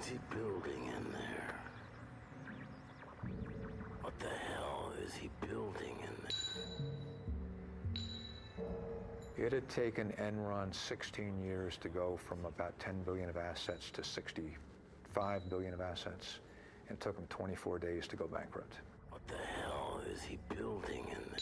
is he building in there? What the hell is he building in there? It had taken Enron 16 years to go from about 10 billion of assets to 65 billion of assets. And it took them 24 days to go bankrupt. What the hell is he building in there?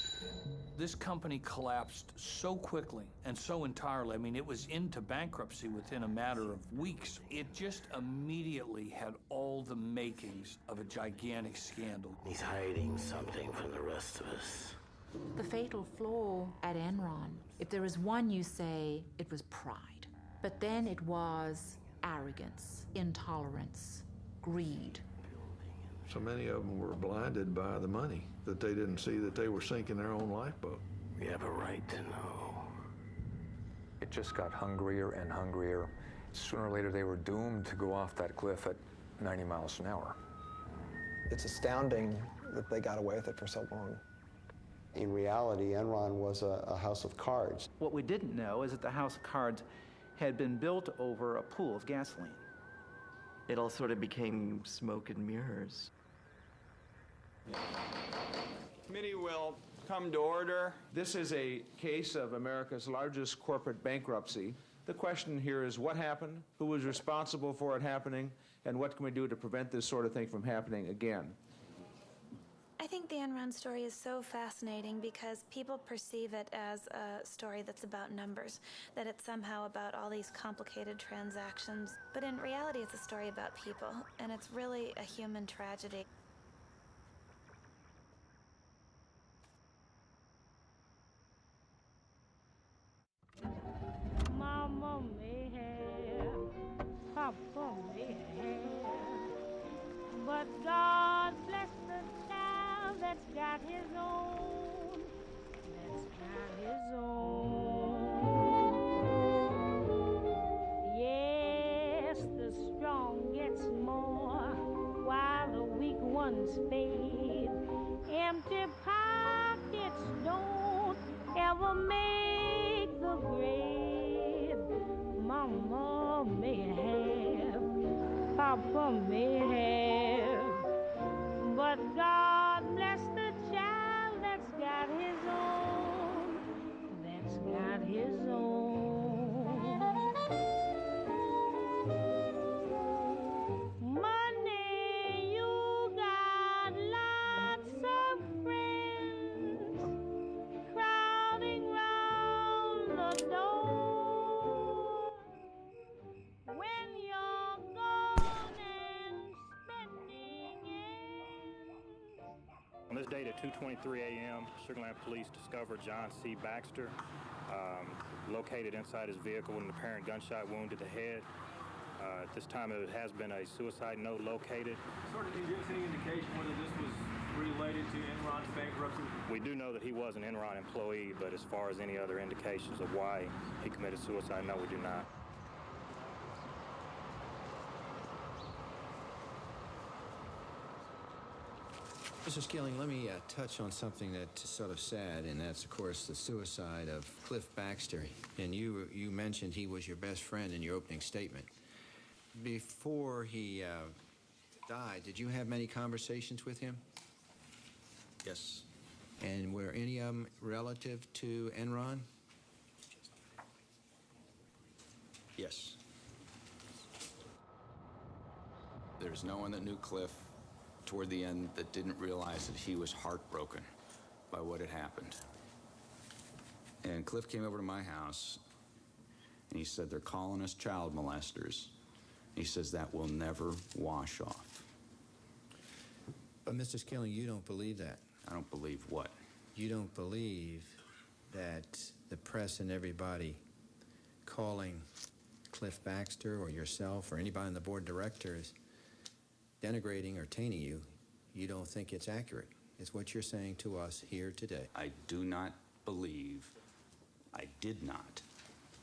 This company collapsed so quickly and so entirely. I mean, it was into bankruptcy within a matter of weeks. It just immediately had all the makings of a gigantic scandal. He's hiding something from the rest of us. The fatal flaw at Enron, if there is one, you say it was pride. But then it was arrogance, intolerance, greed. So many of them were blinded by the money, that they didn't see that they were sinking their own lifeboat. We have a right to know. It just got hungrier and hungrier. Sooner or later, they were doomed to go off that cliff at 90 miles an hour. It's astounding that they got away with it for so long. In reality, Enron was a house of cards. What we didn't know is that the house of cards had been built over a pool of gasoline. It all sort of became smoke and mirrors. Committee will come to order. This is a case of America's largest corporate bankruptcy. The question here is what happened, who was responsible for it happening, and what can we do to prevent this sort of thing from happening again? I think the Enron story is so fascinating because people perceive it as a story that's about numbers, that it's somehow about all these complicated transactions. But in reality, it's a story about people, and it's really a human tragedy. Mama may have, Papa may have, but God bless the child that's got his own, that's got his own. Yes, the strong gets more while the weak ones fade. Empty pockets don't ever make the grade. Mama may have, Papa may have, but God bless the child that's got his own, that's got his own. Money, you got lots of friends crowding round the door. When you're gone and spending ends. On this date at 2:23 a.m., Sugar Land Police discovered John C. Baxter located inside his vehicle with an apparent gunshot wound to the head. At this time, it has been a suicide note located. Sir, did you give us any indication whether this was related to Enron's bankruptcy? We do know that he was an Enron employee, but as far as any other indications of why he committed suicide, no, we do not. Mr. Skilling, let me touch on something that's sort of sad, and that's, of course, the suicide of Cliff Baxter. And you mentioned he was your best friend in your opening statement. Before he died, did you have many conversations with him? Yes. And were any of them relative to Enron? Yes. There's no one that knew Cliff toward the end that didn't realize that he was heartbroken by what had happened. And Cliff came over to my house and he said, they're calling us child molesters. He says that will never wash off. But Mr. Skilling, you don't believe that. I don't believe what? You don't believe that the press and everybody calling Cliff Baxter or yourself or anybody on the board of directors denigrating or tainting you, you don't think it's accurate. It's what you're saying to us here today. I do not believe, I did not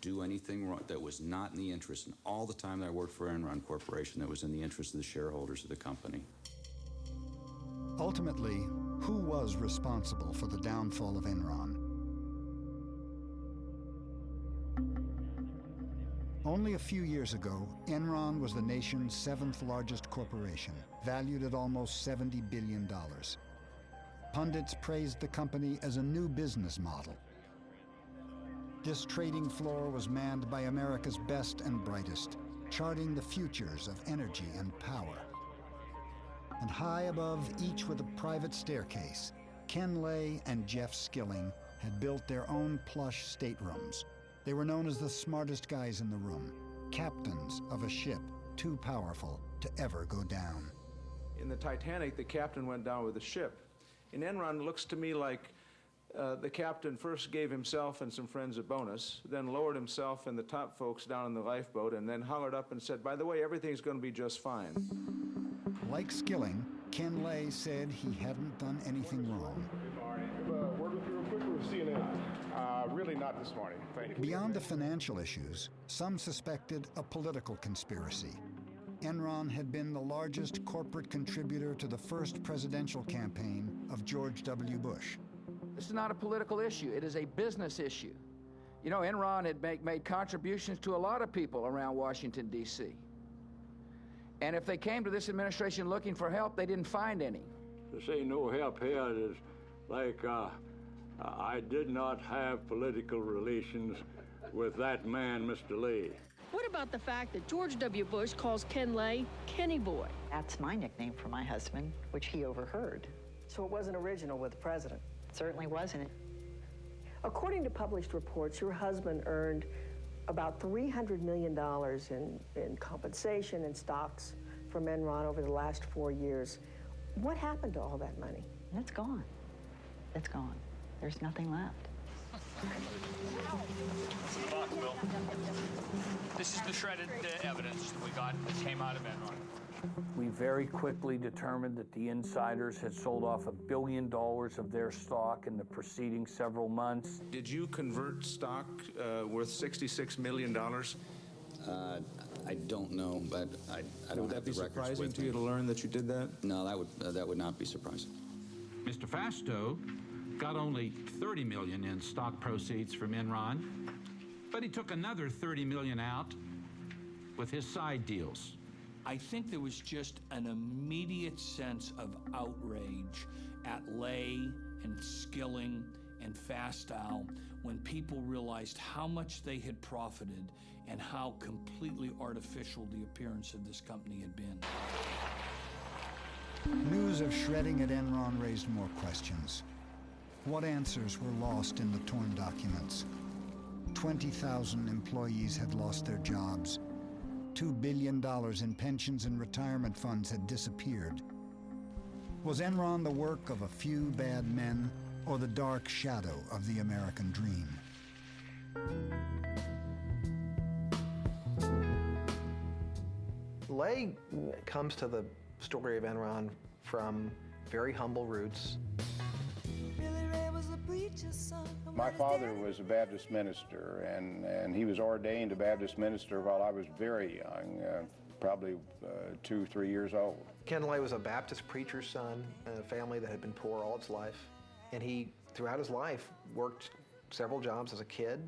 do anything wrong that was not in the interest, and all the time that I worked for Enron Corporation, that was in the interest of the shareholders of the company. Ultimately, who was responsible for the downfall of Enron? Only a few years ago, Enron was the nation's 7th largest corporation, valued at almost $70 billion. Pundits praised the company as a new business model. This trading floor was manned by America's best and brightest, charting the futures of energy and power. And high above each with a private staircase, Ken Lay and Jeff Skilling had built their own plush staterooms. They were known as the smartest guys in the room, captains of a ship too powerful to ever go down. In the Titanic, the captain went down with the ship. In Enron, it looks to me like the captain first gave himself and some friends a bonus, then lowered himself and the top folks down in the lifeboat, and then hollered up and said, by the way, everything's going to be just fine. Like Skilling, Ken Lay said he hadn't done anything wrong. Word with you real quick with CNN. Really not this morning. Thank you. Beyond the financial issues, some suspected a political conspiracy. Enron had been the largest corporate contributor to the first presidential campaign of George W. Bush. This is not a political issue. It is a business issue. You know, Enron had made contributions to a lot of people around Washington, D.C. And if they came to this administration looking for help, they didn't find any. To say no help here is like I did not have political relations with that man, Mr. Lay. What about the fact that George W. Bush calls Ken Lay Kenny Boy? That's my nickname for my husband, which he overheard. So it wasn't original with the president? Certainly wasn't. According to published reports, your husband earned about $300 million in compensation and stocks from Enron over the last 4 years. What happened to all that money? It's gone. It's gone. There's nothing left. This is the shredded evidence that we got that came out of Enron. We very quickly determined that the insiders had sold off $1 billion of their stock in the preceding several months. Did you convert stock worth $66 million? I don't know, but I don't have the records with me. Would that be surprising to you to learn that you did that? No, that would not be surprising. Mr. Fasto got only $30 million in stock proceeds from Enron, but he took another $30 million out with his side deals. I think there was just an immediate sense of outrage at Lay and Skilling and Fastow when people realized how much they had profited and how completely artificial the appearance of this company had been. News of shredding at Enron raised more questions. What answers were lost in the torn documents? 20,000 employees had lost their jobs. $2 billion in pensions and retirement funds had disappeared. Was Enron the work of a few bad men or the dark shadow of the American dream? Lay comes to the story of Enron from very humble roots. My father was a Baptist minister, and he was ordained a Baptist minister while I was very young, probably 2 or 3 years old. Ken Lay was a Baptist preacher's son in a family that had been poor all its life. And he, throughout his life, worked several jobs as a kid,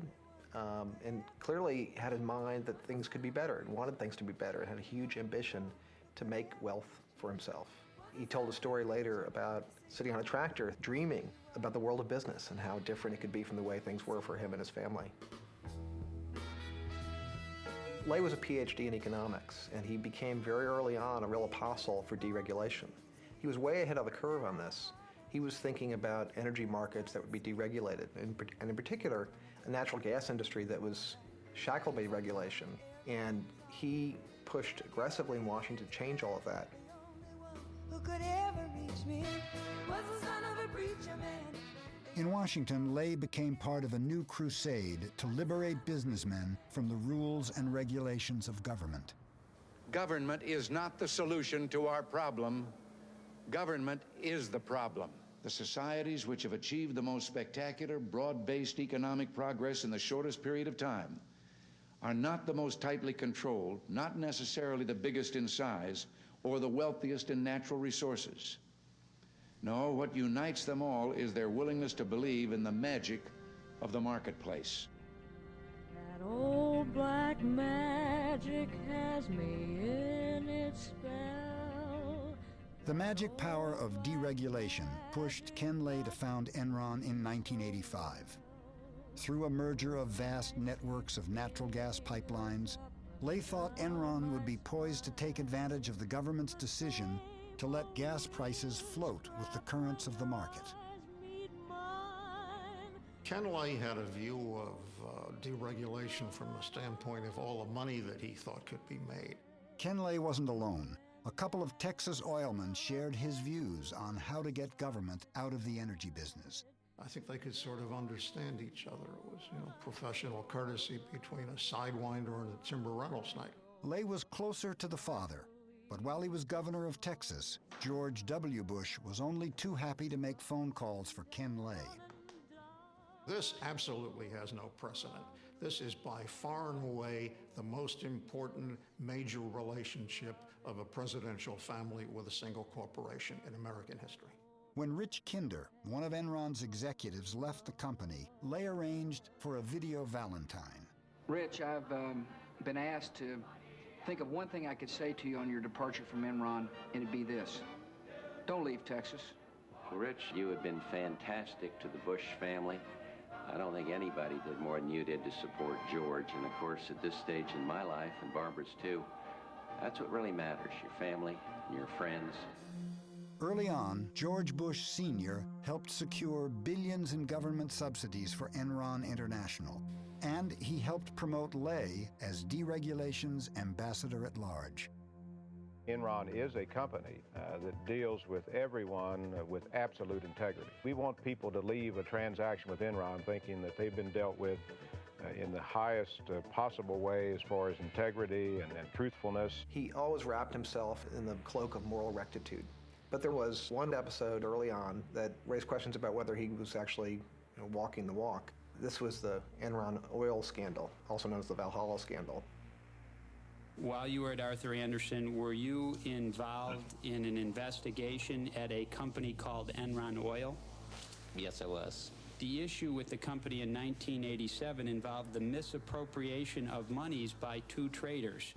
and clearly had in mind that things could be better and wanted things to be better and had a huge ambition to make wealth for himself. He told a story later about sitting on a tractor dreaming about the world of business and how different it could be from the way things were for him and his family. Lay was a PhD in economics, and he became very early on a real apostle for deregulation. He was way ahead of the curve on this. He was thinking about energy markets that would be deregulated, and in particular, a natural gas industry that was shackled by regulation. And he pushed aggressively in Washington to change all of that. Who could ever reach me was the son of a preacher man. In Washington, Lay became part of a new crusade to liberate businessmen from the rules and regulations of government. Government is not the solution to our problem. Government is the problem. The societies which have achieved the most spectacular, broad-based economic progress in the shortest period of time are not the most tightly controlled, not necessarily the biggest in size, or the wealthiest in natural resources. No, what unites them all is their willingness to believe in the magic of the marketplace. That old black magic has me in its spell. The magic power of deregulation pushed Ken Lay to found Enron in 1985. Through a merger of vast networks of natural gas pipelines, Lay thought Enron would be poised to take advantage of the government's decision to let gas prices float with the currents of the market. Ken Lay had a view of deregulation from the standpoint of all the money that he thought could be made. Ken Lay wasn't alone. A couple of Texas oilmen shared his views on how to get government out of the energy business. I think they could sort of understand each other. It was, professional courtesy between a sidewinder and a timber rental snipe. Lay was closer to the father, but while he was governor of Texas, George W. Bush was only too happy to make phone calls for Ken Lay. This absolutely has no precedent. This is by far and away the most important major relationship of a presidential family with a single corporation in American history. When Rich Kinder, one of Enron's executives, left the company, Lay arranged for a video Valentine. Rich, I've been asked to think of one thing I could say to you on your departure from Enron, and it'd be this. Don't leave Texas. Well, Rich, you have been fantastic to the Bush family. I don't think anybody did more than you did to support George. And of course, at this stage in my life, and Barbara's too, that's what really matters, your family and your friends. Early on, George Bush Sr. helped secure billions in government subsidies for Enron International, and he helped promote Lay as deregulation's ambassador at large. Enron is a company that deals with everyone with absolute integrity. We want people to leave a transaction with Enron thinking that they've been dealt with in the highest possible way as far as integrity and truthfulness. He always wrapped himself in the cloak of moral rectitude. But there was one episode early on that raised questions about whether he was actually walking the walk. This was the Enron oil scandal, also known as the Valhalla scandal. While you were at Arthur Andersen, were you involved in an investigation at a company called Enron Oil? Yes, I was. The issue with the company in 1987 involved the misappropriation of monies by two traders.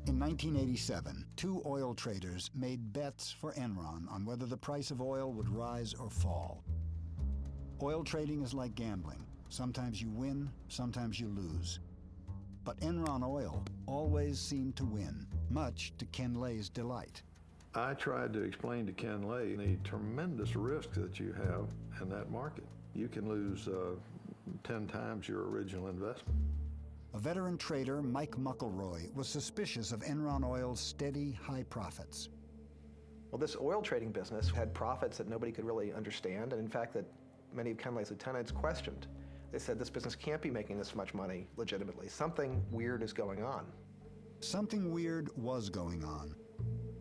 In 1987, two oil traders made bets for Enron on whether the price of oil would rise or fall. Oil trading is like gambling. Sometimes you win, sometimes you lose. But Enron Oil always seemed to win, much to Ken Lay's delight. I tried to explain to Ken Lay the tremendous risk that you have in that market. You can lose 10 times your original investment. A veteran trader, Mike Muckleroy, was suspicious of Enron Oil's steady, high profits. Well, this oil trading business had profits that nobody could really understand, and in fact that many of Ken Lay's lieutenants questioned. They said this business can't be making this much money legitimately. Something weird is going on. Something weird was going on.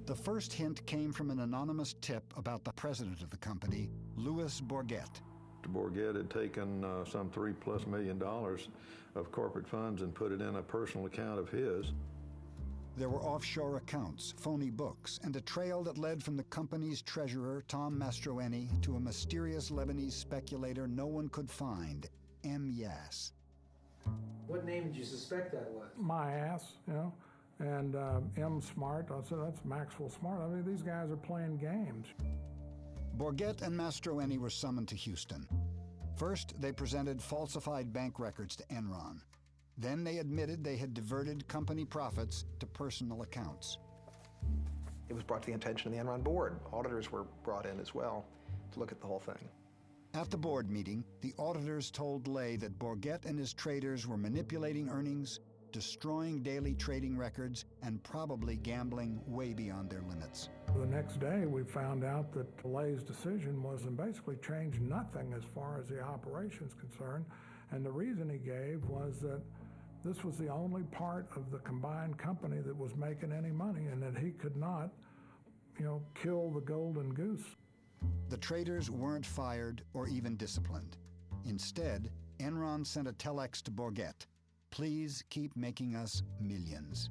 The first hint came from an anonymous tip about the president of the company, Louis Bourget. Bourget had taken some $3+ million of corporate funds and put it in a personal account of his. There were offshore accounts, phony books, and a trail that led from the company's treasurer, Tom Mastroeni, to a mysterious Lebanese speculator no one could find, M. Yass. What name did you suspect that was? My ass, and M. Smart. I said, that's Maxwell Smart. I mean, these guys are playing games. Bourget and Mastroeni were summoned to Houston. First, they presented falsified bank records to Enron. Then they admitted they had diverted company profits to personal accounts. It was brought to the attention of the Enron board. Auditors were brought in as well to look at the whole thing. At the board meeting, the auditors told Lay that Bourget and his traders were manipulating earnings, destroying daily trading records, and probably gambling way beyond their limits. The next day, we found out that Lay's decision was to basically change nothing as far as the operation's concerned, and the reason he gave was that this was the only part of the combined company that was making any money, and that he could not, kill the golden goose. The traders weren't fired or even disciplined. Instead, Enron sent a telex to Bourget. Please keep making us millions.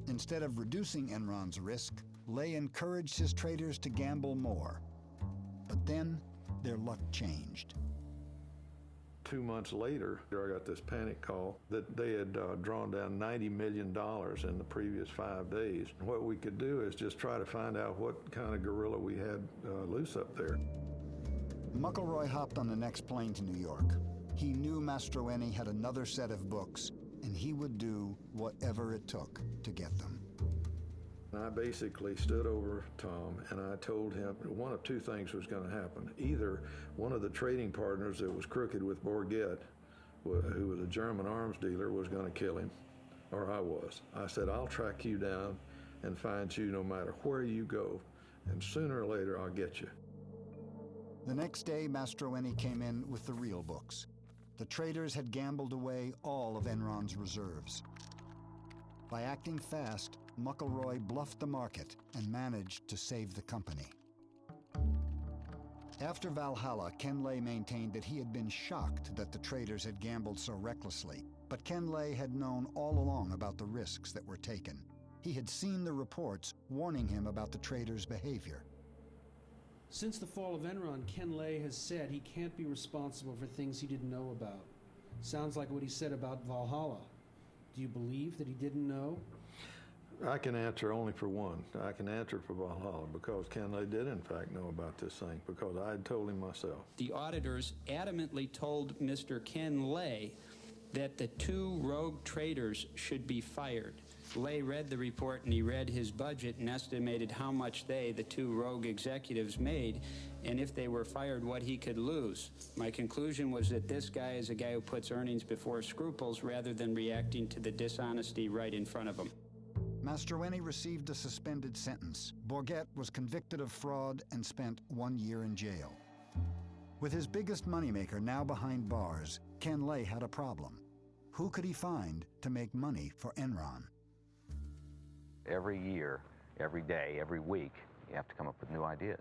Instead of reducing Enron's risk, Lay encouraged his traders to gamble more. But then, their luck changed. 2 months later, I got this panic call that they had drawn down $90 million in the previous 5 days. What we could do is just try to find out what kind of gorilla we had loose up there. Muckleroy hopped on the next plane to New York. He knew Mastroeni had another set of books, and he would do whatever it took to get them. I basically stood over Tom and I told him one of two things was going to happen. Either one of the trading partners that was crooked with Bourget, who was a German arms dealer, was going to kill him, or I was. I said, I'll track you down and find you no matter where you go, and sooner or later I'll get you. The next day, Mastroeni came in with the real books. The traders had gambled away all of Enron's reserves. By acting fast, Muckleroy bluffed the market and managed to save the company. After Valhalla, Ken Lay maintained that he had been shocked that the traders had gambled so recklessly, but Ken Lay had known all along about the risks that were taken. He had seen the reports warning him about the traders' behavior. Since the fall of Enron, Ken Lay has said he can't be responsible for things he didn't know about. Sounds like what he said about Valhalla. Do you believe that he didn't know? I can answer only for one. I can answer for Valhalla because Ken Lay did in fact know about this thing because I had told him myself. The auditors adamantly told Mr. Ken Lay that the 2 rogue traders should be fired. Lay read the report and he read his budget and estimated how much the 2 rogue executives made, and if they were fired, what he could lose. My conclusion was that this guy is a guy who puts earnings before scruples rather than reacting to the dishonesty right in front of him. Mastroeni received a suspended sentence. Bourget was convicted of fraud and spent 1 year in jail. With his biggest moneymaker now behind bars, Ken Lay had a problem. Who could he find to make money for Enron? Every year, every day, every week, you have to come up with new ideas.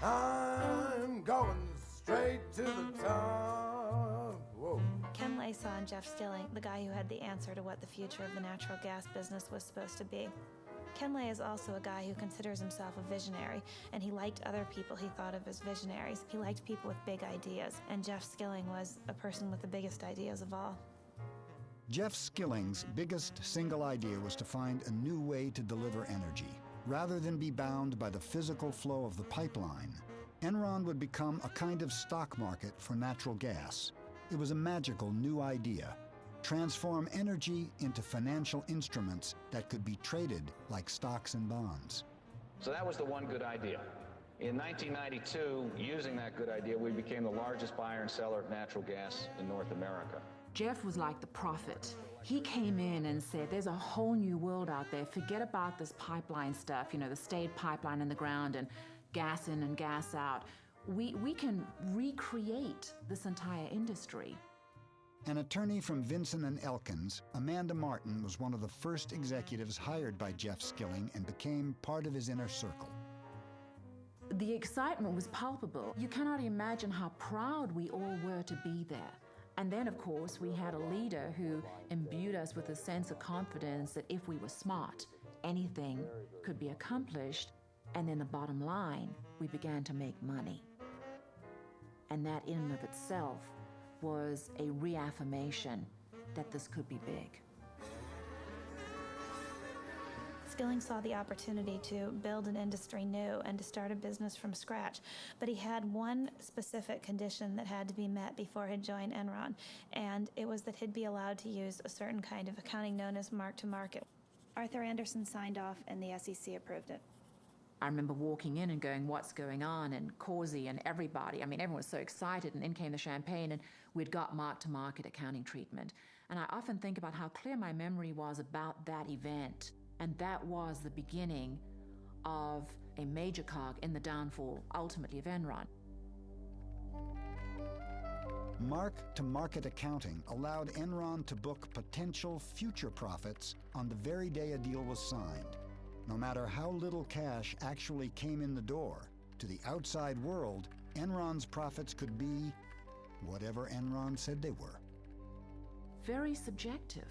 I'm going straight to the top. Whoa. Ken Lay saw in Jeff Skilling the guy who had the answer to what the future of the natural gas business was supposed to be. Ken Lay is also a guy who considers himself a visionary, and he liked other people he thought of as visionaries. He liked people with big ideas, and Jeff Skilling was a person with the biggest ideas of all. Jeff Skilling's biggest single idea was to find a new way to deliver energy. Rather than be bound by the physical flow of the pipeline, Enron would become a kind of stock market for natural gas. It was a magical new idea. Transform energy into financial instruments that could be traded like stocks and bonds. So that was the one good idea. In 1992, using that good idea, we became the largest buyer and seller of natural gas in North America. Jeff was like the prophet. He came in and said, there's a whole new world out there. Forget about this pipeline stuff, you know, the stayed pipeline in the ground and gas in and gas out. We can recreate this entire industry. An attorney from Vinson & Elkins, Amanda Martin was one of the first executives hired by Jeff Skilling and became part of his inner circle. The excitement was palpable. You cannot imagine how proud we all were to be there. And then, of course, we had a leader who imbued us with a sense of confidence that if we were smart, anything could be accomplished. And then the bottom line, we began to make money. And that in and of itself was a reaffirmation that this could be big. Skilling saw the opportunity to build an industry new and to start a business from scratch, but he had one specific condition that had to be met before he'd join Enron, and it was that he'd be allowed to use a certain kind of accounting known as mark-to-market. Arthur Andersen signed off and the SEC approved it. I remember walking in and going, what's going on? And Causey and everybody, I mean, everyone was so excited, and in came the champagne, and we'd got mark-to-market accounting treatment. And I often think about how clear my memory was about that event. And that was the beginning of a major cog in the downfall, ultimately, of Enron. Mark-to-market accounting allowed Enron to book potential future profits on the very day a deal was signed. No matter how little cash actually came in the door, to the outside world, Enron's profits could be whatever Enron said they were. Very subjective.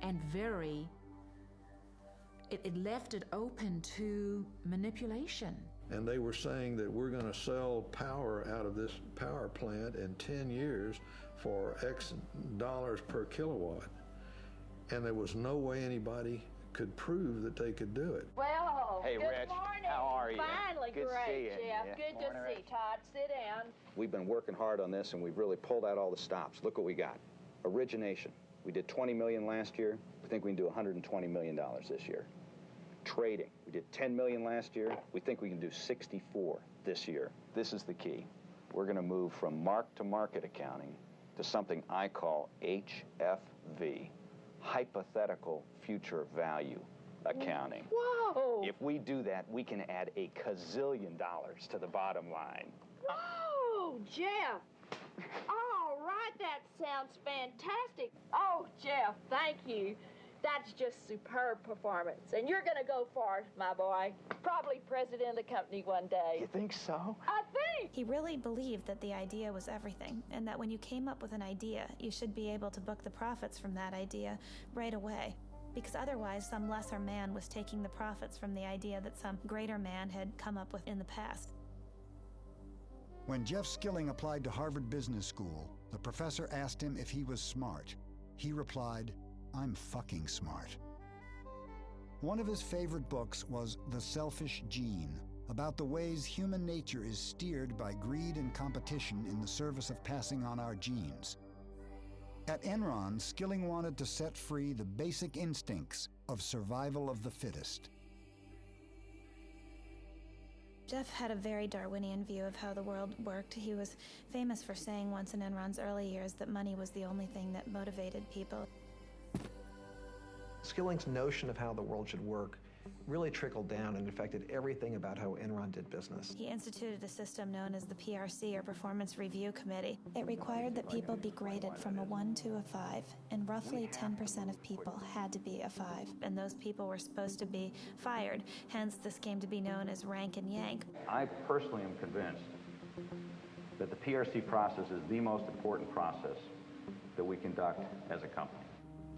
And very It left it open to manipulation. And they were saying that we're going to sell power out of this power plant in 10 years for X dollars per kilowatt. And there was no way anybody could prove that they could do it. Well, hey, good Rich, morning. how are you? Finally, Good to great, see you. Jeff. Yeah. Good Morning, to see you, Rich. Todd. Sit down. We've been working hard on this, and we've really pulled out all the stops. Look what we got. Origination. We did $20 million last year. We think we can do $120 million this year. Trading. We did $10 million last year. We think we can do 64 this year. This is the key. We're going to move from mark-to-market accounting to something I call HFV, hypothetical future value accounting. Whoa! If we do that, we can add a gazillion dollars to the bottom line. Whoa, Jeff! All right, that sounds fantastic. Oh, Jeff, thank you. That's just superb performance. And you're going to go far, my boy. Probably president of the company one day. You think so? I think. He really believed that the idea was everything, and that when you came up with an idea, you should be able to book the profits from that idea right away. Because otherwise, some lesser man was taking the profits from the idea that some greater man had come up with in the past. When Jeff Skilling applied to Harvard Business School, the professor asked him if he was smart. He replied, "I'm fucking smart." One of his favorite books was The Selfish Gene, about the ways human nature is steered by greed and competition in the service of passing on our genes. At Enron, Skilling wanted to set free the basic instincts of survival of the fittest. Jeff had a very Darwinian view of how the world worked. He was famous for saying once in Enron's early years that money was the only thing that motivated people. Skilling's notion of how the world should work really trickled down and affected everything about how Enron did business. He instituted a system known as the PRC, or Performance Review Committee. It required that people be graded from a 1 to a 5, and roughly 10% of people had to be a 5, and those people were supposed to be fired. Hence, this came to be known as rank and yank. I personally am convinced that the PRC process is the most important process that we conduct as a company.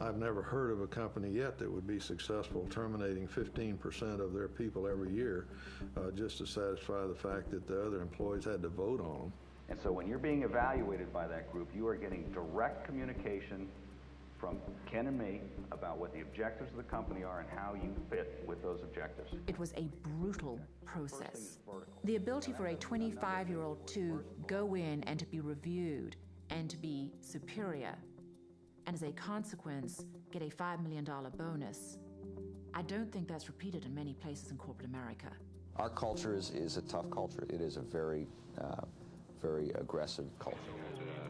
I've never heard of a company yet that would be successful terminating 15% of their people every year just to satisfy the fact that the other employees had to vote on them. And so when you're being evaluated by that group, you are getting direct communication from Ken and me about what the objectives of the company are and how you fit with those objectives. It was a brutal process. The ability for a 25-year-old to go in and to be reviewed and to be superior, and as a consequence, get a $5 million bonus. I don't think that's repeated in many places in corporate America. Our culture is a tough culture. It is a very, very aggressive culture.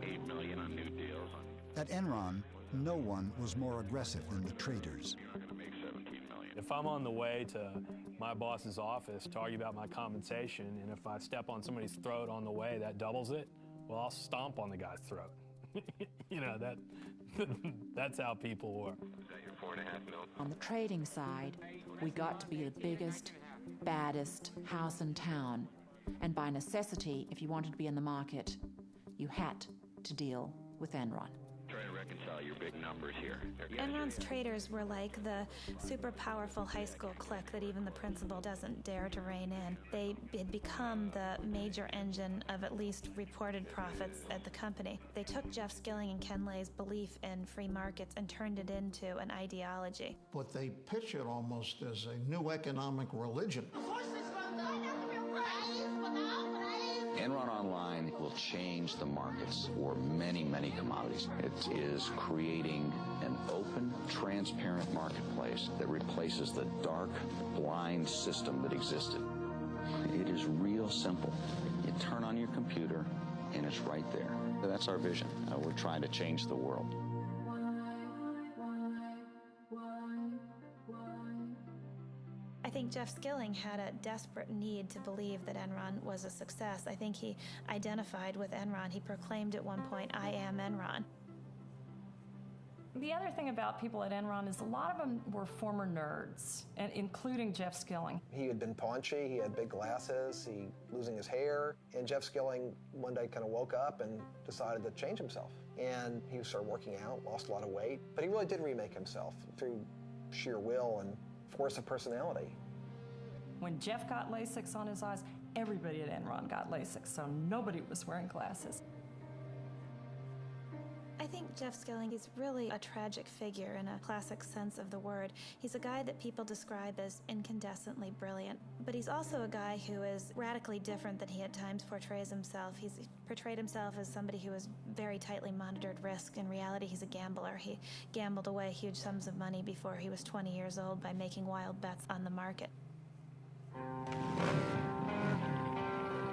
$8 million on new deals. At Enron, no one was more aggressive than the traders. If I'm on the way to my boss's office to argue about my compensation, and if I step on somebody's throat on the way, that doubles it, well, I'll stomp on the guy's throat. You know, that's how people work. Is that your $4.5 million? On the trading side, we got to be the biggest, baddest house in town. And by necessity, if you wanted to be in the market, you had to deal with Enron. Try to reconcile your big numbers here. Enron's traders were like the super powerful high school clique that even the principal doesn't dare to rein in. They had become the major engine of at least reported profits at the company. They took Jeff Skilling and Ken Lay's belief in free markets and turned it into an ideology. But they pitch it almost as a new economic religion. Enron Online will change the markets for many, many commodities. It is creating an open, transparent marketplace that replaces the dark, blind system that existed. It is real simple. You turn on your computer, and it's right there. That's our vision. We're trying to change the world. I think Jeff Skilling had a desperate need to believe that Enron was a success. I think he identified with Enron. He proclaimed at one point, "I am Enron." The other thing about people at Enron is a lot of them were former nerds, and including Jeff Skilling. He had been paunchy, he had big glasses, he losing his hair, and Jeff Skilling one day kind of woke up and decided to change himself. And he started working out, lost a lot of weight, but he really did remake himself through sheer will and force of personality. When Jeff got LASIK on his eyes, everybody at Enron got LASIK, so nobody was wearing glasses. I think Jeff Skilling, he's really a tragic figure in a classic sense of the word. He's a guy that people describe as incandescently brilliant, but he's also a guy who is radically different than he at times portrays himself. He's portrayed himself as somebody who has very tightly monitored risk. In reality, he's a gambler. He gambled away huge sums of money before he was 20 years old by making wild bets on the market.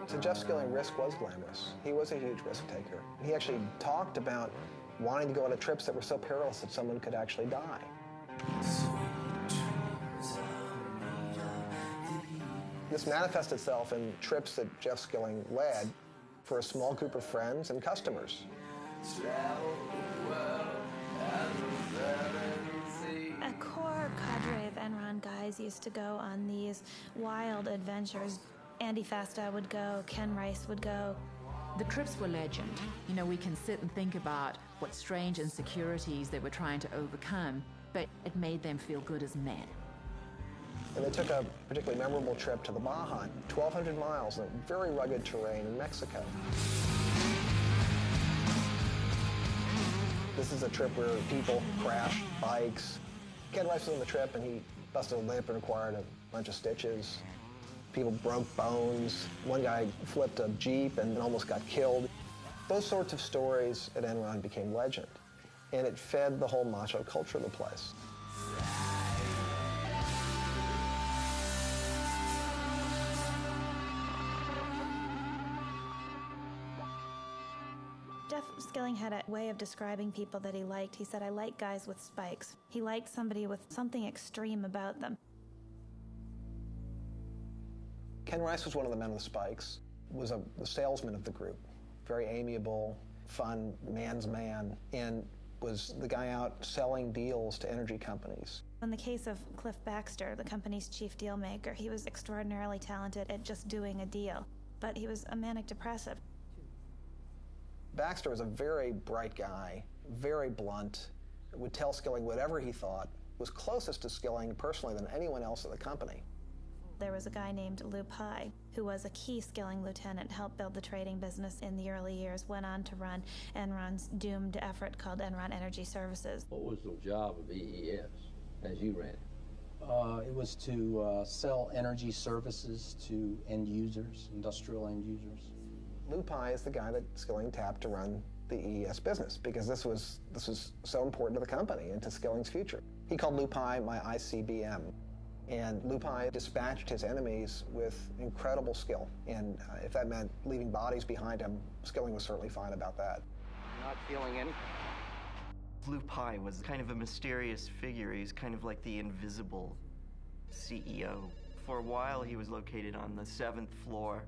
To Jeff Skilling, risk was glamorous. He was a huge risk taker. He actually talked about wanting to go on trips that were so perilous that someone could actually die. This manifested itself in trips that Jeff Skilling led for a small group of friends and customers. A core cadre of Enron guys used to go on these wild adventures. Andy Fastow would go, Ken Rice would go. The trips were legend. You know, we can sit and think about what strange insecurities they were trying to overcome, but it made them feel good as men. And they took a particularly memorable trip to the Baja, 1,200 miles in very rugged terrain in Mexico. This is a trip where people crash bikes. Ken Rice was on the trip and he busted a lip and required a bunch of stitches. People broke bones. One guy flipped a Jeep and almost got killed. Those sorts of stories at Enron became legend, and it fed the whole macho culture of the place. Jeff Skilling had a way of describing people that he liked. He said, I like guys with spikes. He liked somebody with something extreme about them. Ken Rice was one of the men with spikes, was the salesman of the group. Very amiable, fun, man's man, and was the guy out selling deals to energy companies. In the case of Cliff Baxter, the company's chief deal maker, he was extraordinarily talented at just doing a deal, but he was a manic depressive. Baxter was a very bright guy, very blunt, would tell Skilling whatever he thought, was closest to Skilling personally than anyone else at the company. There was a guy named Lou Pye, who was a key Skilling lieutenant, helped build the trading business in the early years, went on to run Enron's doomed effort called Enron Energy Services. What was the job of EES as you ran it? It was to sell energy services to end users, industrial end users. Lou Pye is the guy that Skilling tapped to run the EES business because this was so important to the company and to Skilling's future. He called Lou Pye my ICBM. And Lou Pye dispatched his enemies with incredible skill. And if that meant leaving bodies behind him, Skilling was certainly fine about that. Not feeling anything. Lou Pye was kind of a mysterious figure. He's kind of like the invisible CEO. For a while, he was located on the 7th floor.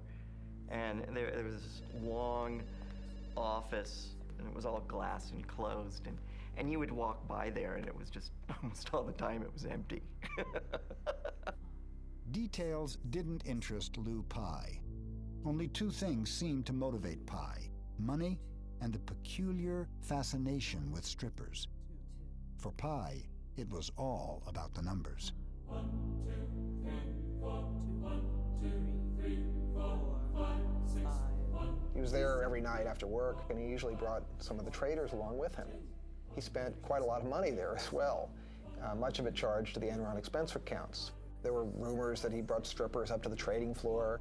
And there was this long office, and it was all glass and closed. And you would walk by there, and it was just almost all the time it was empty. Details didn't interest Lou Pye. Only two things seemed to motivate Pye: money and a peculiar fascination with strippers. For Pye, it was all about the numbers. 1, 2, 3, 4. 1, 2, 3, 4, 5, 6. 1. He was there every night after work, and he usually brought some of the traders along with him. He spent quite a lot of money there as well, much of it charged to the Enron expense accounts. There were rumors that he brought strippers up to the trading floor.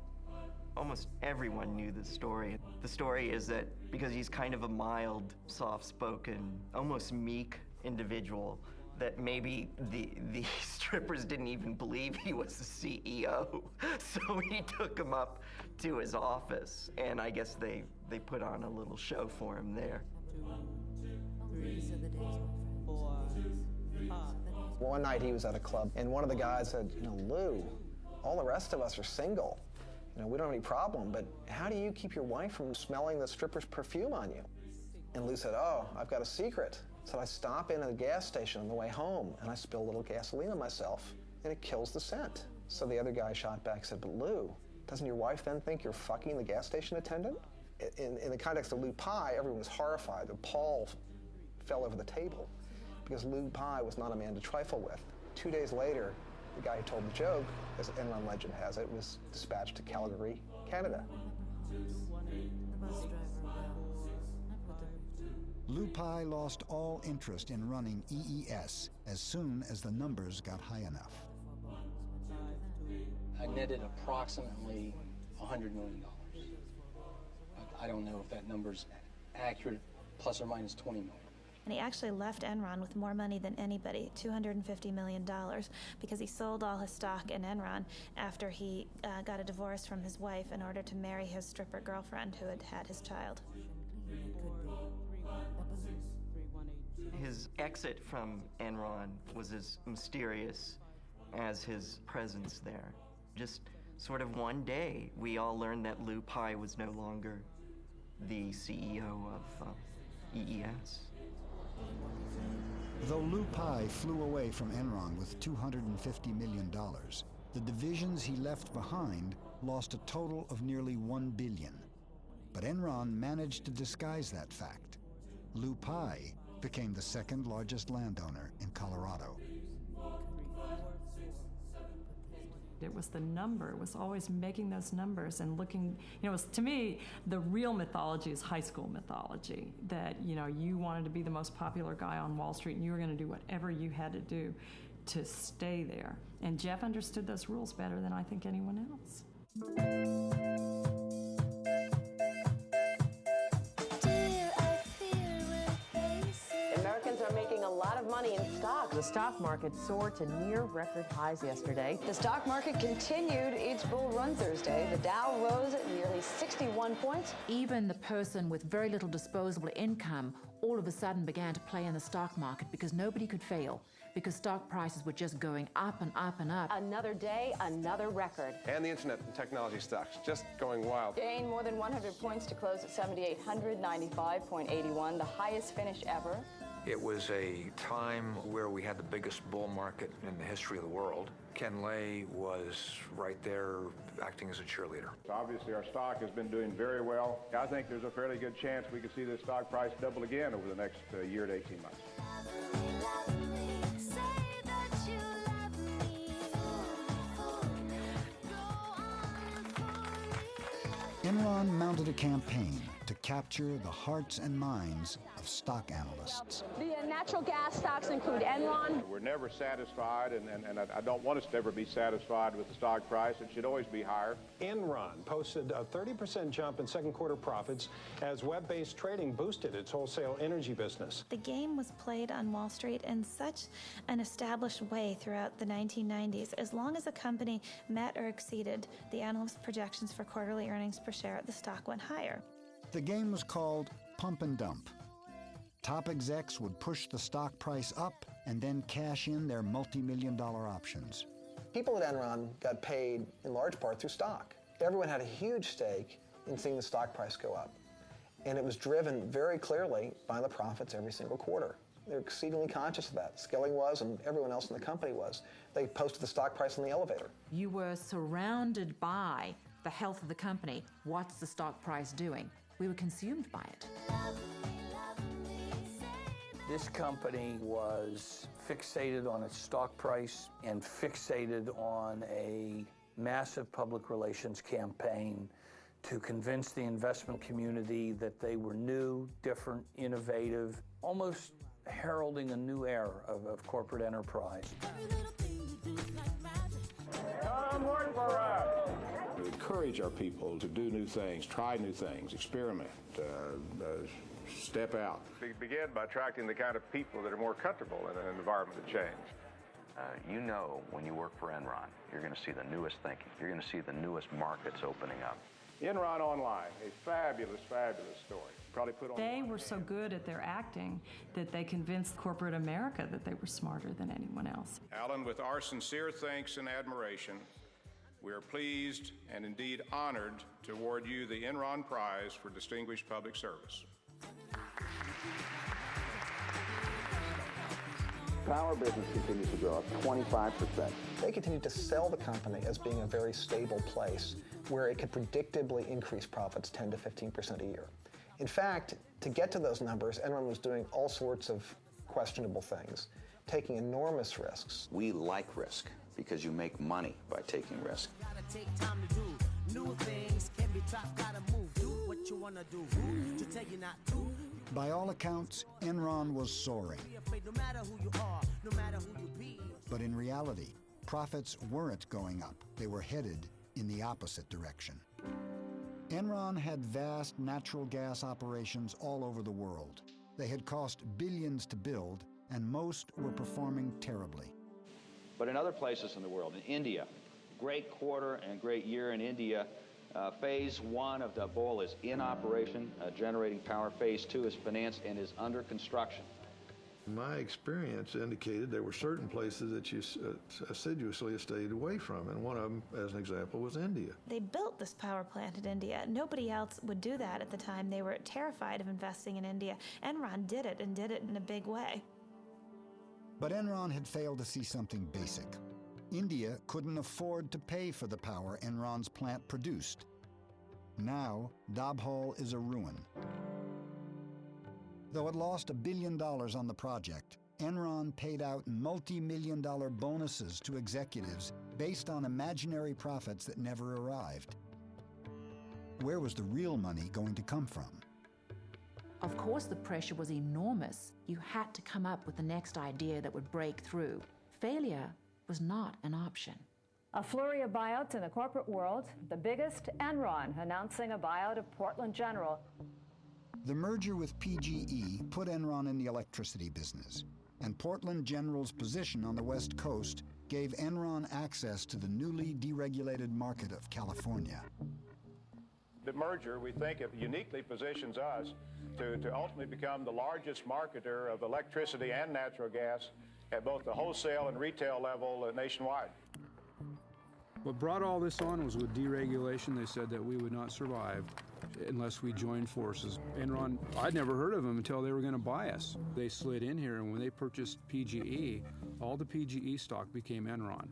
Almost everyone knew the story. The story is that because he's kind of a mild, soft-spoken, almost meek individual, that maybe the strippers didn't even believe he was the CEO. So he took him up to his office, and I guess they put on a little show for him there. These are the days, my friend. 4, 2, 3. One night he was at a club, and one of the guys said, Lou, all the rest of us are single. We don't have any problem, but how do you keep your wife from smelling the stripper's perfume on you? And Lou said, oh, I've got a secret. So I stop in at a gas station on the way home, and I spill a little gasoline on myself, and it kills the scent. So the other guy shot back and said, but Lou, doesn't your wife then think you're fucking the gas station attendant? In the context of Lou Pye, everyone was horrified. Paul fell over the table because Lou Pye was not a man to trifle with. 2 days later, The guy who told the joke, as Enron legend has it, was dispatched to Calgary, Canada. Lou Pai lost all interest in running EES as soon as the numbers got high enough. I netted approximately $100 million. I don't know if that number's accurate, plus or minus 20 million. And he actually left Enron with more money than anybody, $250 million, because he sold all his stock in Enron after he got a divorce from his wife in order to marry his stripper girlfriend who had had his child. His exit from Enron was as mysterious as his presence there. Just sort of one day, we all learned that Lou Pai was no longer the CEO of EES. Though Lou Pai flew away from Enron with $250 million, the divisions he left behind lost a total of nearly $1 billion. But Enron managed to disguise that fact. Lou Pai became the second largest landowner in Colorado. It was the number. It was always making those numbers and looking, it was, to me, the real mythology is high school mythology, that, you wanted to be the most popular guy on Wall Street and you were going to do whatever you had to do to stay there. And Jeff understood those rules better than I think anyone else. Americans are making a lot of money in stocks. The stock market soared to near record highs yesterday. The stock market continued its bull run Thursday. The Dow rose at nearly 61 points. Even the person with very little disposable income all of a sudden began to play in the stock market because nobody could fail, because stock prices were just going up and up and up. Another day, another record. And the internet and technology stocks just going wild. Gained more than 100 points to close at 7,895.81, the highest finish ever. It was a time where we had the biggest bull market in the history of the world. Ken Lay was right there acting as a cheerleader. Obviously, our stock has been doing very well. I think there's a fairly good chance we could see this stock price double again over the next year to 18 months. Enron mounted a campaign to capture the hearts and minds of stock analysts. The natural gas stocks include Enron. We're never satisfied, and I don't want us to ever be satisfied with the stock price. It should always be higher. Enron posted a 30% jump in second quarter profits as web-based trading boosted its wholesale energy business. The game was played on Wall Street in such an established way throughout the 1990s. As long as a company met or exceeded the analyst projections for quarterly earnings per share, the stock went higher. The game was called pump and dump. Top execs would push the stock price up and then cash in their multi-million-dollar options. People at Enron got paid in large part through stock. Everyone had a huge stake in seeing the stock price go up. And it was driven very clearly by the profits every single quarter. They were exceedingly conscious of that. Skilling was, and everyone else in the company was. They posted the stock price on the elevator. You were surrounded by the health of the company. What's the stock price doing? We were consumed by it. This company was fixated on its stock price and fixated on a massive public relations campaign to convince the investment community that they were new, different, innovative, almost heralding a new era of corporate enterprise. Come work for us. We encourage our people to do new things, try new things, experiment, step out. Begin by attracting the kind of people that are more comfortable in an environment of change. When you work for Enron, you're going to see the newest thinking. You're going to see the newest markets opening up. Enron Online, a fabulous, fabulous story. Probably put on. They were so good at their acting that they convinced corporate America that they were smarter than anyone else. Alan, with our sincere thanks and admiration, we are pleased and indeed honored to award you the Enron Prize for Distinguished Public Service. Our business continues to grow up 25%. They continued to sell the company as being a very stable place where it could predictably increase profits 10 to 15% a year. In fact, to get to those numbers, Enron was doing all sorts of questionable things, taking enormous risks. We like risk. because you make money by taking risk. By all accounts, Enron was soaring. But in reality, profits weren't going up. They were headed in the opposite direction. Enron had vast natural gas operations all over the world. They had cost billions to build, and most were performing terribly. But in other places in the world, in India, great quarter and great year in India. Phase 1 of the bowl is in operation, generating power. Phase 2 is financed and is under construction. My experience indicated there were certain places that you assiduously stayed away from, and one of them, as an example, was India. They built this power plant in India. Nobody else would do that at the time. They were terrified of investing in India. Enron did it, and did it in a big way. But Enron had failed to see something basic. India couldn't afford to pay for the power Enron's plant produced. Now, Dabhol is a ruin. Though it lost $1 billion on the project, Enron paid out multi-million-dollar bonuses to executives based on imaginary profits that never arrived. Where was the real money going to come from? Of course, the pressure was enormous. You had to come up with the next idea that would break through. Failure was not an option. A flurry of buyouts in the corporate world, the biggest, Enron, announcing a buyout of Portland General. The merger with PGE put Enron in the electricity business, and Portland General's position on the West Coast gave Enron access to the newly deregulated market of California. The merger, we think, it uniquely positions us to ultimately become the largest marketer of electricity and natural gas at both the wholesale and retail level nationwide. What brought all this on was with deregulation. They said that we would not survive unless we joined forces. Enron, I'd never heard of them until they were going to buy us. They slid in here, and when they purchased PGE, all the PGE stock became Enron.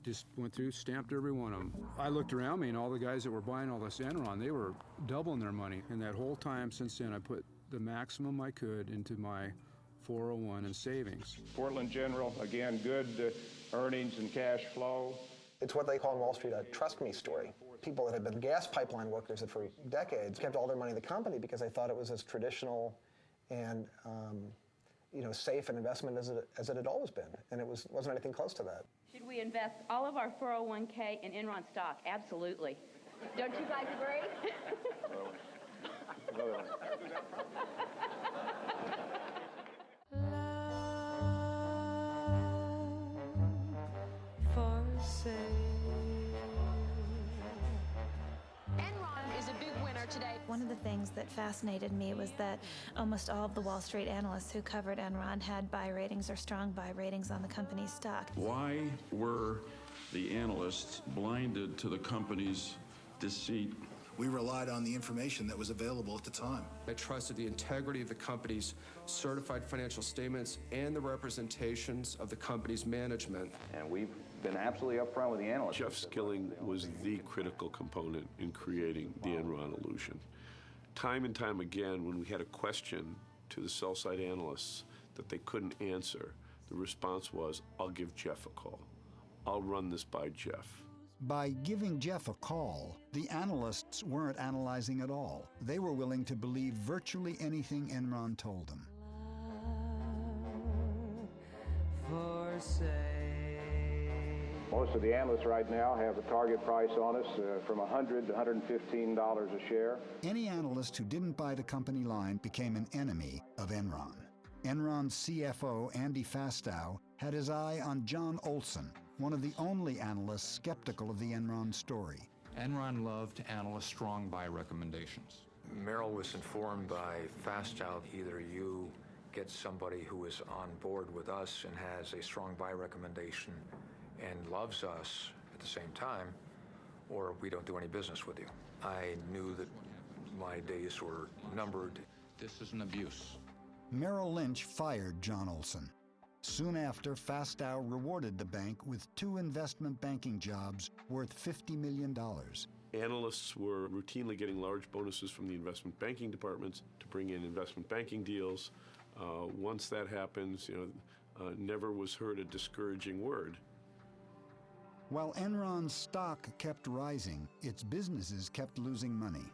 Just went through, stamped every one of them. I looked around me, and all the guys that were buying all this Enron, they were doubling their money. And that whole time since then, I put the maximum I could into my 401 and savings. Portland General, again, good earnings and cash flow. It's what they call in Wall Street a trust me story. People that had been gas pipeline workers that for decades kept all their money in the company because they thought it was as traditional and safe an investment as it had always been, and it wasn't anything close to that. Should we invest all of our 401k in Enron stock? Absolutely. Don't you guys agree? Enron is a big winner today. One of the things that fascinated me was that almost all of the Wall Street analysts who covered Enron had buy ratings or strong buy ratings on the company's stock. Why were the analysts blinded to the company's deceit? We relied on the information that was available at the time. I trusted the integrity of the company's certified financial statements and the representations of the company's management. And we've been absolutely upfront with the analysts. Jeff Skilling was the critical component in creating the Enron illusion. Time and time again, when we had a question to the sell-side analysts that they couldn't answer, the response was, I'll give Jeff a call. I'll run this by Jeff. By giving Jeff a call, the analysts weren't analyzing at all. They were willing to believe virtually anything Enron told them. Most of the analysts right now have a target price on us from $100 to $115 a share. Any analyst who didn't buy the company line became an enemy of Enron. Enron's CFO, Andy Fastow, had his eye on John Olson, one of the only analysts skeptical of the Enron story. Enron loved analyst strong buy recommendations. Merrill was informed by Fastow, either you get somebody who is on board with us and has a strong buy recommendation and loves us at the same time, or we don't do any business with you. I knew that my days were numbered. This is an abuse. Merrill Lynch fired John Olson. Soon after, Fastow rewarded the bank with 2 investment banking jobs worth $50 million. Analysts were routinely getting large bonuses from the investment banking departments to bring in investment banking deals. Once that happens, never was heard a discouraging word. While Enron's stock kept rising, its businesses kept losing money.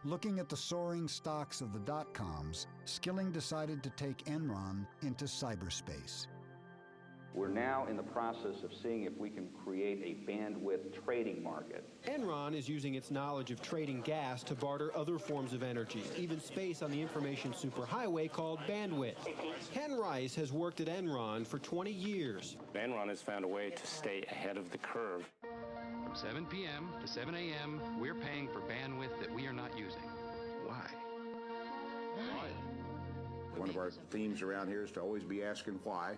Looking at the soaring stocks of the dot-coms, Skilling decided to take Enron into cyberspace. We're now in the process of seeing if we can create a bandwidth trading market. Enron is using its knowledge of trading gas to barter other forms of energy, even space on the information superhighway called bandwidth. Ken Rice has worked at Enron for 20 years. Enron has found a way to stay ahead of the curve. From 7 p.m. to 7 a.m., we're paying for bandwidth that we are not using. Why? One of our themes around here is to always be asking why.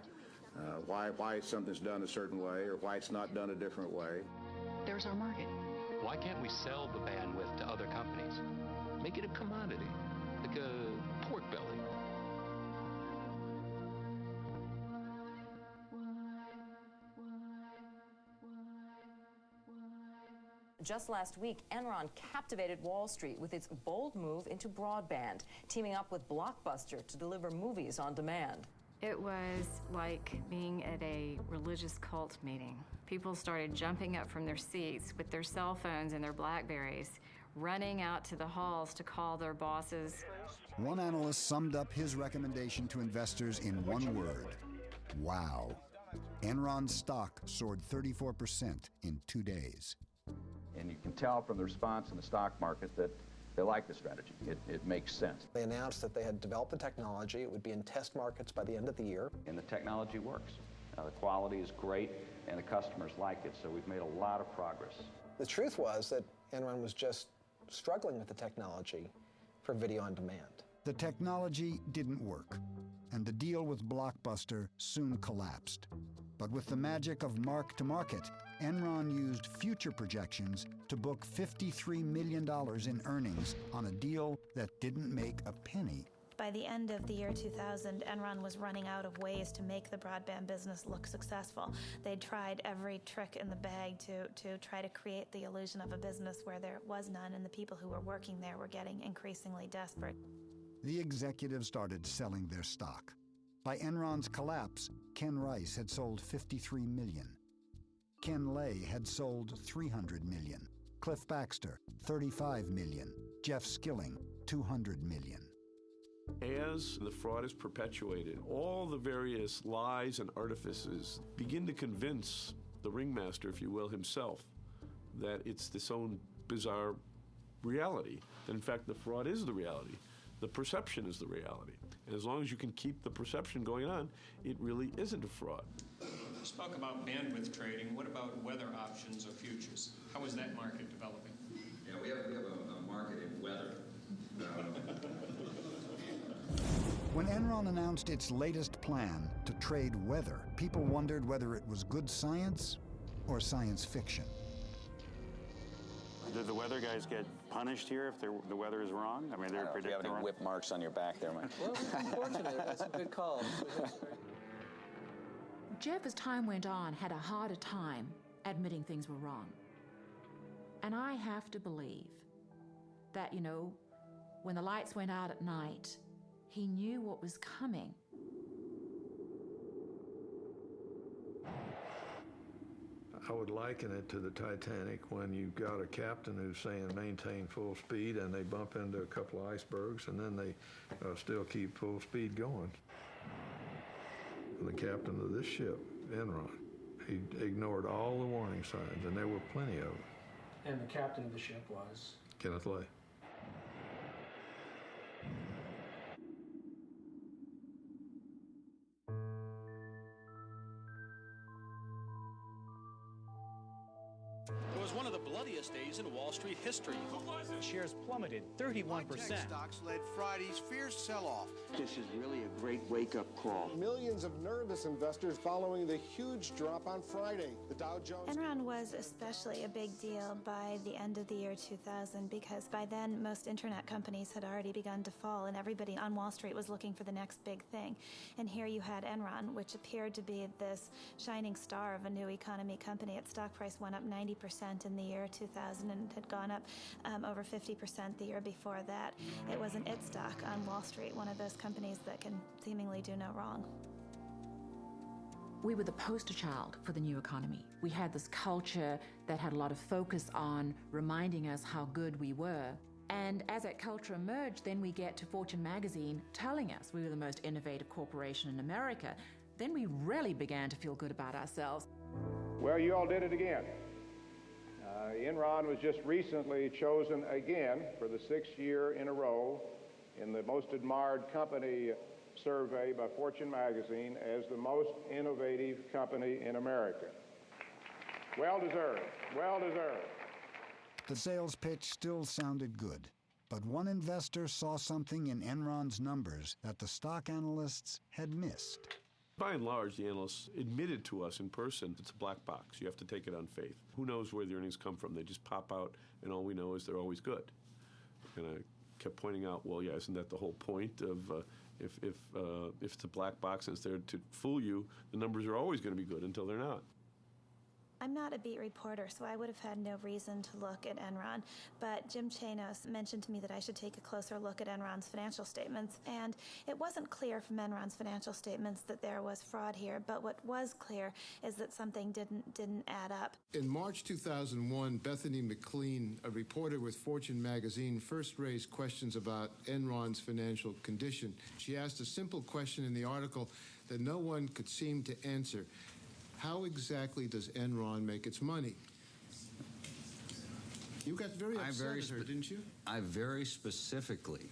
Why something's done a certain way or why it's not done a different way. There's our market. Why can't we sell the bandwidth to other companies? Make it a commodity, like a pork belly. Just last week, Enron captivated Wall Street with its bold move into broadband, teaming up with Blockbuster to deliver movies on demand. It was like being at a religious cult meeting. People started jumping up from their seats with their cell phones and their BlackBerries, running out to the halls to call their bosses. One analyst summed up his recommendation to investors in one word: wow. Enron's stock soared 34% in 2 days. And you can tell from the response in the stock market that they like the strategy. It makes sense. They announced that they had developed the technology. It would be in test markets by the end of the year. And the technology works. The quality is great, and the customers like it, so we've made a lot of progress. The truth was that Enron was just struggling with the technology for video on demand. The technology didn't work, and the deal with Blockbuster soon collapsed. But with the magic of mark-to-market, Enron used future projections to book $53 million in earnings on a deal that didn't make a penny. By the end of the year 2000, Enron was running out of ways to make the broadband business look successful. They'd tried every trick in the bag to try to create the illusion of a business where there was none, and the people who were working there were getting increasingly desperate. The executives started selling their stock. By Enron's collapse, Ken Rice had sold $53 million. Ken Lay had sold $300 million. Cliff Baxter, $35 million. Jeff Skilling, $200 million. As the fraud is perpetuated, all the various lies and artifices begin to convince the ringmaster, if you will, himself, that it's this own bizarre reality. That in fact, the fraud is the reality. The perception is the reality. And as long as you can keep the perception going on, it really isn't a fraud. You spoke about bandwidth trading. What about weather options or futures? How is that market developing? Yeah, we have a market in weather. When Enron announced its latest plan to trade weather, people wondered whether it was good science or science fiction. Did the weather guys get punished here if the weather is wrong? I mean, they're predicting. Do you have any whip marks on your back there, Mike? Well, unfortunately, that's a good call. Jeff, as time went on, had a harder time admitting things were wrong. And I have to believe that, when the lights went out at night, he knew what was coming. I would liken it to the Titanic when you've got a captain who's saying maintain full speed and they bump into a couple of icebergs and then they still keep full speed going. The captain of this ship, Enron, he ignored all the warning signs, and there were plenty of them. And the captain of the ship was? Kenneth Lay. It was one of the bloodiest days in Wall Street history. Shares plummeted 31%. Tech stocks led Friday's fierce sell-off. This is really a great wake-up call. Millions of nervous investors following the huge drop on Friday. The Dow Jones... Enron was especially a big deal by the end of the year 2000 because by then most internet companies had already begun to fall and everybody on Wall Street was looking for the next big thing. And here you had Enron, which appeared to be this shining star of a new economy company. Its stock price went up 90% in the year 2000 and had gone up over 50% the year before that. It was an it stock on Wall Street, one of those companies that can seemingly do no wrong. We were the poster child for the new economy. We had this culture that had a lot of focus on reminding us how good we were. And as that culture emerged, then we get to Fortune magazine telling us we were the most innovative corporation in America. Then we really began to feel good about ourselves. Well, you all did it again. Enron was just recently chosen again for the 6th year in a row in the most admired company survey by Fortune magazine as the most innovative company in America. Well deserved, well deserved. The sales pitch still sounded good, but one investor saw something in Enron's numbers that the stock analysts had missed. By and large, the analysts admitted to us in person it's a black box. You have to take it on faith. Who knows where the earnings come from? They just pop out, and all we know is they're always good. And I kept pointing out, well, yeah, isn't that the whole point of if it's a black box and it's there to fool you, the numbers are always going to be good until they're not. I'm not a beat reporter, so I would have had no reason to look at Enron, but Jim Chanos mentioned to me that I should take a closer look at Enron's financial statements, and it wasn't clear from Enron's financial statements that there was fraud here, but what was clear is that something didn't add up. In March 2001, Bethany McLean, a reporter with Fortune magazine, first raised questions about Enron's financial condition. She asked a simple question in the article that no one could seem to answer. How exactly does Enron make its money? You got very upset at her, didn't you? I very specifically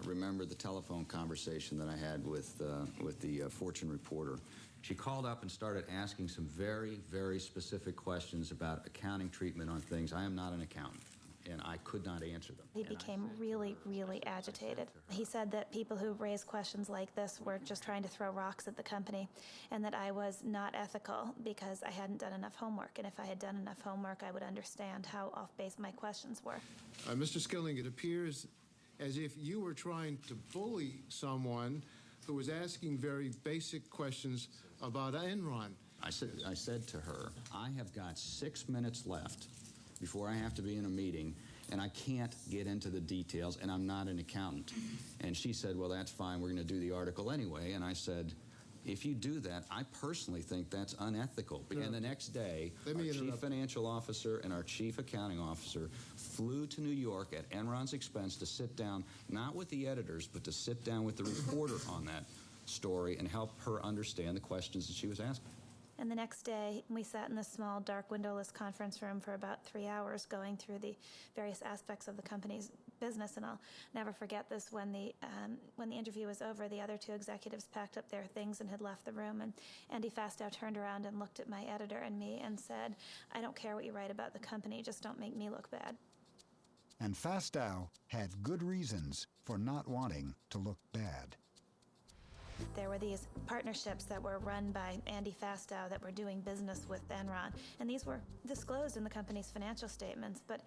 remember the telephone conversation that I had with the Fortune reporter. She called up and started asking some very, very specific questions about accounting treatment on things. I am not an accountant, and I could not answer them. He became really, really agitated. He said that people who raised questions like this were just trying to throw rocks at the company, and that I was not ethical because I hadn't done enough homework. And if I had done enough homework, I would understand how off-base my questions were. Mr. Skilling, it appears as if you were trying to bully someone who was asking very basic questions about Enron. I said to her, I have got 6 minutes left before I have to be in a meeting, and I can't get into the details, and I'm not an accountant. And she said, well, that's fine, we're going to do the article anyway. And I said, if you do that, I personally think that's unethical. No. And the next day, our chief financial officer and our chief accounting officer flew to New York at Enron's expense to sit down, not with the editors, but to sit down with the reporter on that story and help her understand the questions that she was asking. And the next day, we sat in this small, dark, windowless conference room for about 3 hours going through the various aspects of the company's business. And I'll never forget this. When the interview was over, the other two executives packed up their things and had left the room. And Andy Fastow turned around and looked at my editor and me and said, I don't care what you write about the company, just don't make me look bad. And Fastow had good reasons for not wanting to look bad. There were these partnerships that were run by Andy Fastow that were doing business with Enron, and these were disclosed in the company's financial statements, but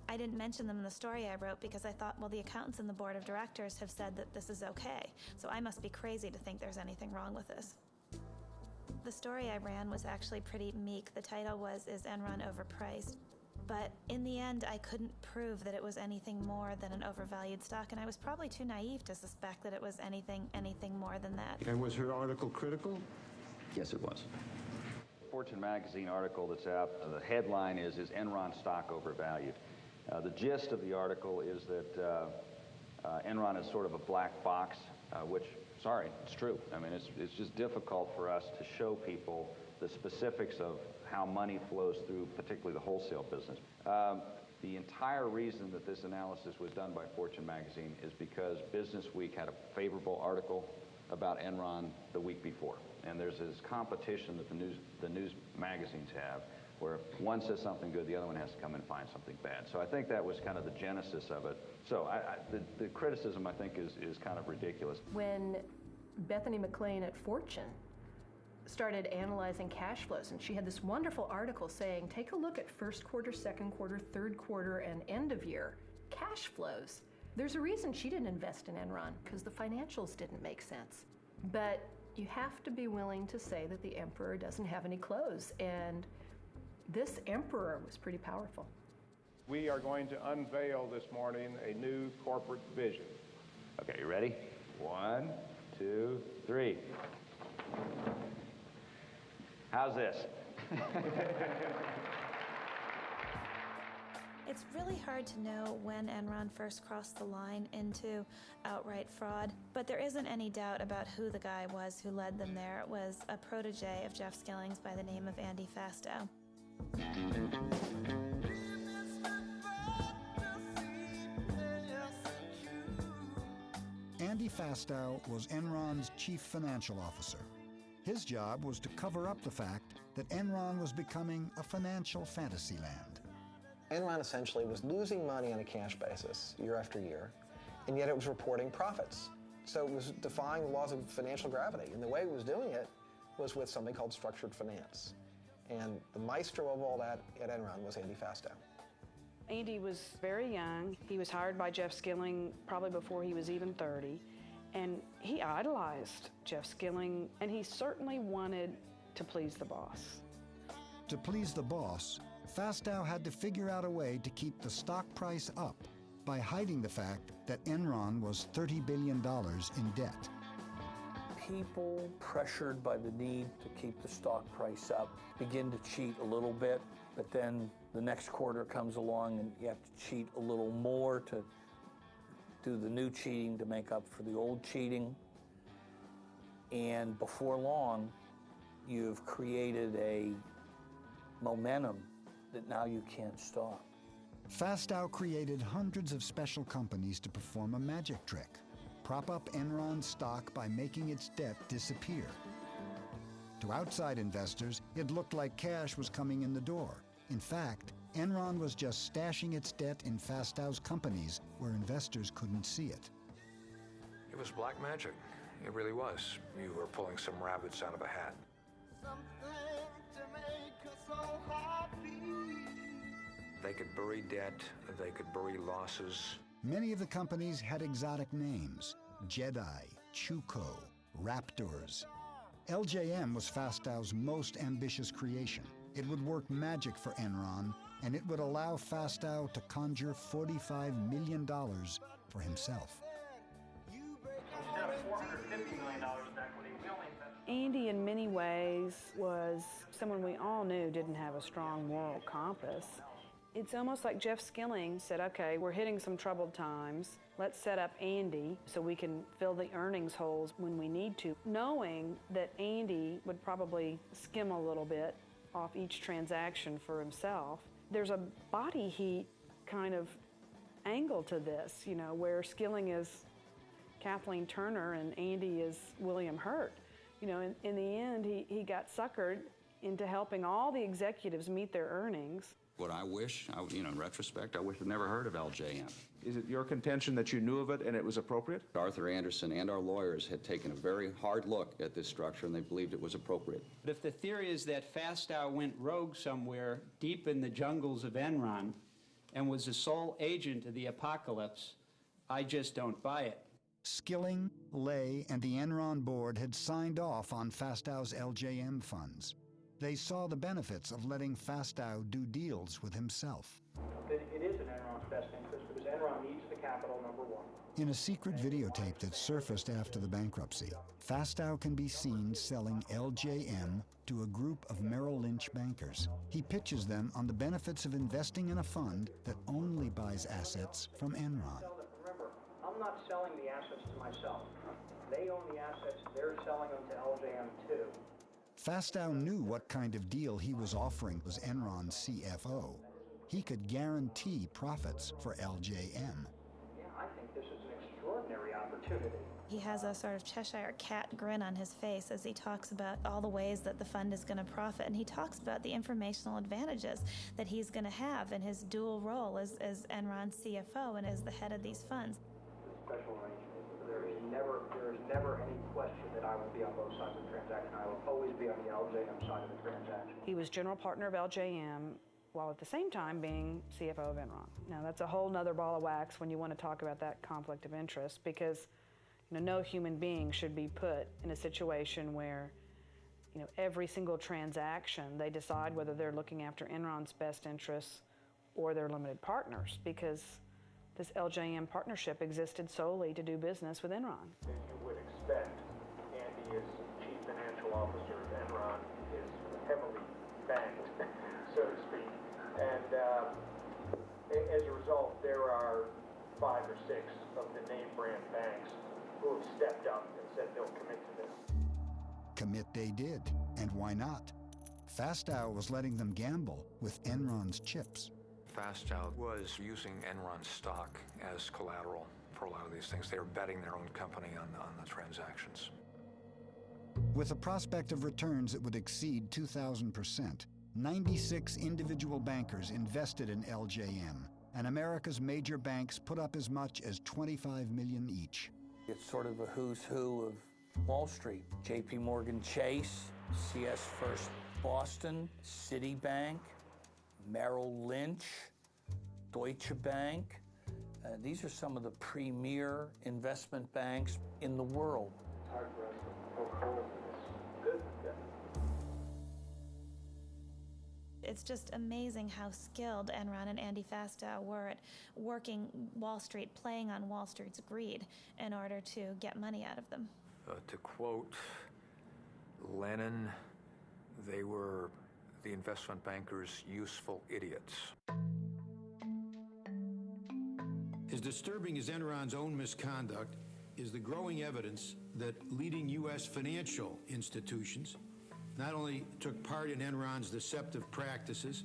I didn't mention them in the story I wrote because I thought, well, the accountants and the board of directors have said that this is okay, so I must be crazy to think there's anything wrong with this. The story I ran was actually pretty meek. The title was, Is Enron Overpriced? But in the end, I couldn't prove that it was anything more than an overvalued stock, and I was probably too naive to suspect that it was anything more than that. And was her article critical? Yes, it was. Fortune magazine article that's out, the headline is Enron stock overvalued? The gist of the article is that Enron is sort of a black box, which, sorry, it's true. I mean, it's just difficult for us to show people the specifics of how money flows through, particularly the wholesale business. The entire reason that this analysis was done by Fortune magazine is because Business Week had a favorable article about Enron the week before. And there's this competition that the news magazines have where one says something good, the other one has to come and find something bad. So I think that was kind of the genesis of it. So the criticism, I think, is kind of ridiculous. When Bethany McLean at Fortune started analyzing cash flows, and she had this wonderful article saying, take a look at first quarter, second quarter, third quarter, and end of year cash flows. There's a reason she didn't invest in Enron, because the financials didn't make sense. But you have to be willing to say that the emperor doesn't have any clothes, and this emperor was pretty powerful. We are going to unveil this morning a new corporate vision. Okay, you ready? 1, 2, 3. How's this? It's really hard to know when Enron first crossed the line into outright fraud, but there isn't any doubt about who the guy was who led them there. It was a protege of Jeff Skilling's by the name of Andy Fastow. Andy Fastow was Enron's chief financial officer. His job was to cover up the fact that Enron was becoming a financial fantasy land. Enron essentially was losing money on a cash basis year after year, and yet it was reporting profits. So it was defying the laws of financial gravity, and the way it was doing it was with something called structured finance. And the maestro of all that at Enron was Andy Fastow. Andy was very young. He was hired by Jeff Skilling probably before he was even 30, and he idolized Jeff Skilling, and he certainly wanted to please the boss. To please the boss, Fastow had to figure out a way to keep the stock price up by hiding the fact that Enron was $30 billion in debt. People pressured by the need to keep the stock price up begin to cheat a little bit, but then the next quarter comes along and you have to cheat a little more to do the new cheating to make up for the old cheating. And before long, you've created a momentum that now you can't stop. Fastow created hundreds of special companies to perform a magic trick, prop up Enron's stock by making its debt disappear. To outside investors, it looked like cash was coming in the door. In fact, Enron was just stashing its debt in Fastow's companies where investors couldn't see it. It was black magic. It really was. You were pulling some rabbits out of a hat. They could bury debt, they could bury losses. Many of the companies had exotic names: Jedi, Chuko, Raptors. LJM was Fastow's most ambitious creation. It would work magic for Enron, and it would allow Fastow to conjure $45 million for himself. Instead of $450 million in equity, we only invested. Andy, in many ways, was someone we all knew didn't have a strong moral compass. It's almost like Jeff Skilling said, okay, we're hitting some troubled times. Let's set up Andy so we can fill the earnings holes when we need to, knowing that Andy would probably skim a little bit off each transaction for himself. There's a body heat kind of angle to this, you know, where Skilling is Kathleen Turner and Andy is William Hurt. You know, in the end, he got suckered into helping all the executives meet their earnings. What I wish, in retrospect, I wish I'd never heard of LJM. Is it your contention that you knew of it and it was appropriate? Arthur Anderson and our lawyers had taken a very hard look at this structure and they believed it was appropriate. But if the theory is that Fastow went rogue somewhere deep in the jungles of Enron and was the sole agent of the apocalypse, I just don't buy it. Skilling, Lay, and the Enron board had signed off on Fastow's LJM funds. They saw the benefits of letting Fastow do deals with himself. It is in Enron's best interest because Enron needs the capital, number one. In a secret videotape that surfaced after the bankruptcy, Fastow can be seen selling LJM to a group of Merrill Lynch bankers. He pitches them on the benefits of investing in a fund that only buys assets from Enron. Remember, I'm not selling the assets to myself. They own the assets, they're selling them to LJM too. Fastow knew what kind of deal he was offering as Enron's CFO. He could guarantee profits for LJM. Yeah, I think this is an extraordinary opportunity. He has a sort of Cheshire cat grin on his face as he talks about all the ways that the fund is going to profit, and he talks about the informational advantages that he's going to have in his dual role as Enron's CFO and as the head of these funds. Special arrangement. There is never any question that I will be on both sides of the transaction. I will always be on the LJM side of the transaction. He was general partner of LJM while at the same time being CFO of Enron. Now that's a whole nother ball of wax when you want to talk about that conflict of interest, because no human being should be put in a situation where every single transaction they decide whether they're looking after Enron's best interests or their limited partners, because this LJM partnership existed solely to do business with Enron. You would expect Andy, as Chief Financial Officer of Enron, is as a result, there are 5 or 6 of the name brand banks who have stepped up and said they'll commit to this. Commit they did, and why not? Fastow was letting them gamble with Enron's chips. Fastow was using Enron stock as collateral for a lot of these things. They were betting their own company on the transactions. With a prospect of returns that would exceed 2,000%, 96 individual bankers invested in LJM, and America's major banks put up as much as $25 million each. It's sort of a who's who of Wall Street. J.P. Morgan Chase, CS First Boston, Citibank, Merrill Lynch, Deutsche Bank. These are some of the premier investment banks in the world. It's hard for us to poke holes in this business. It's just amazing how skilled Enron and Andy Fastow were at working Wall Street, playing on Wall Street's greed in order to get money out of them. To quote Lenin, they were the investment bankers' useful idiots. As disturbing as Enron's own misconduct is the growing evidence that leading U.S. financial institutions not only took part in Enron's deceptive practices,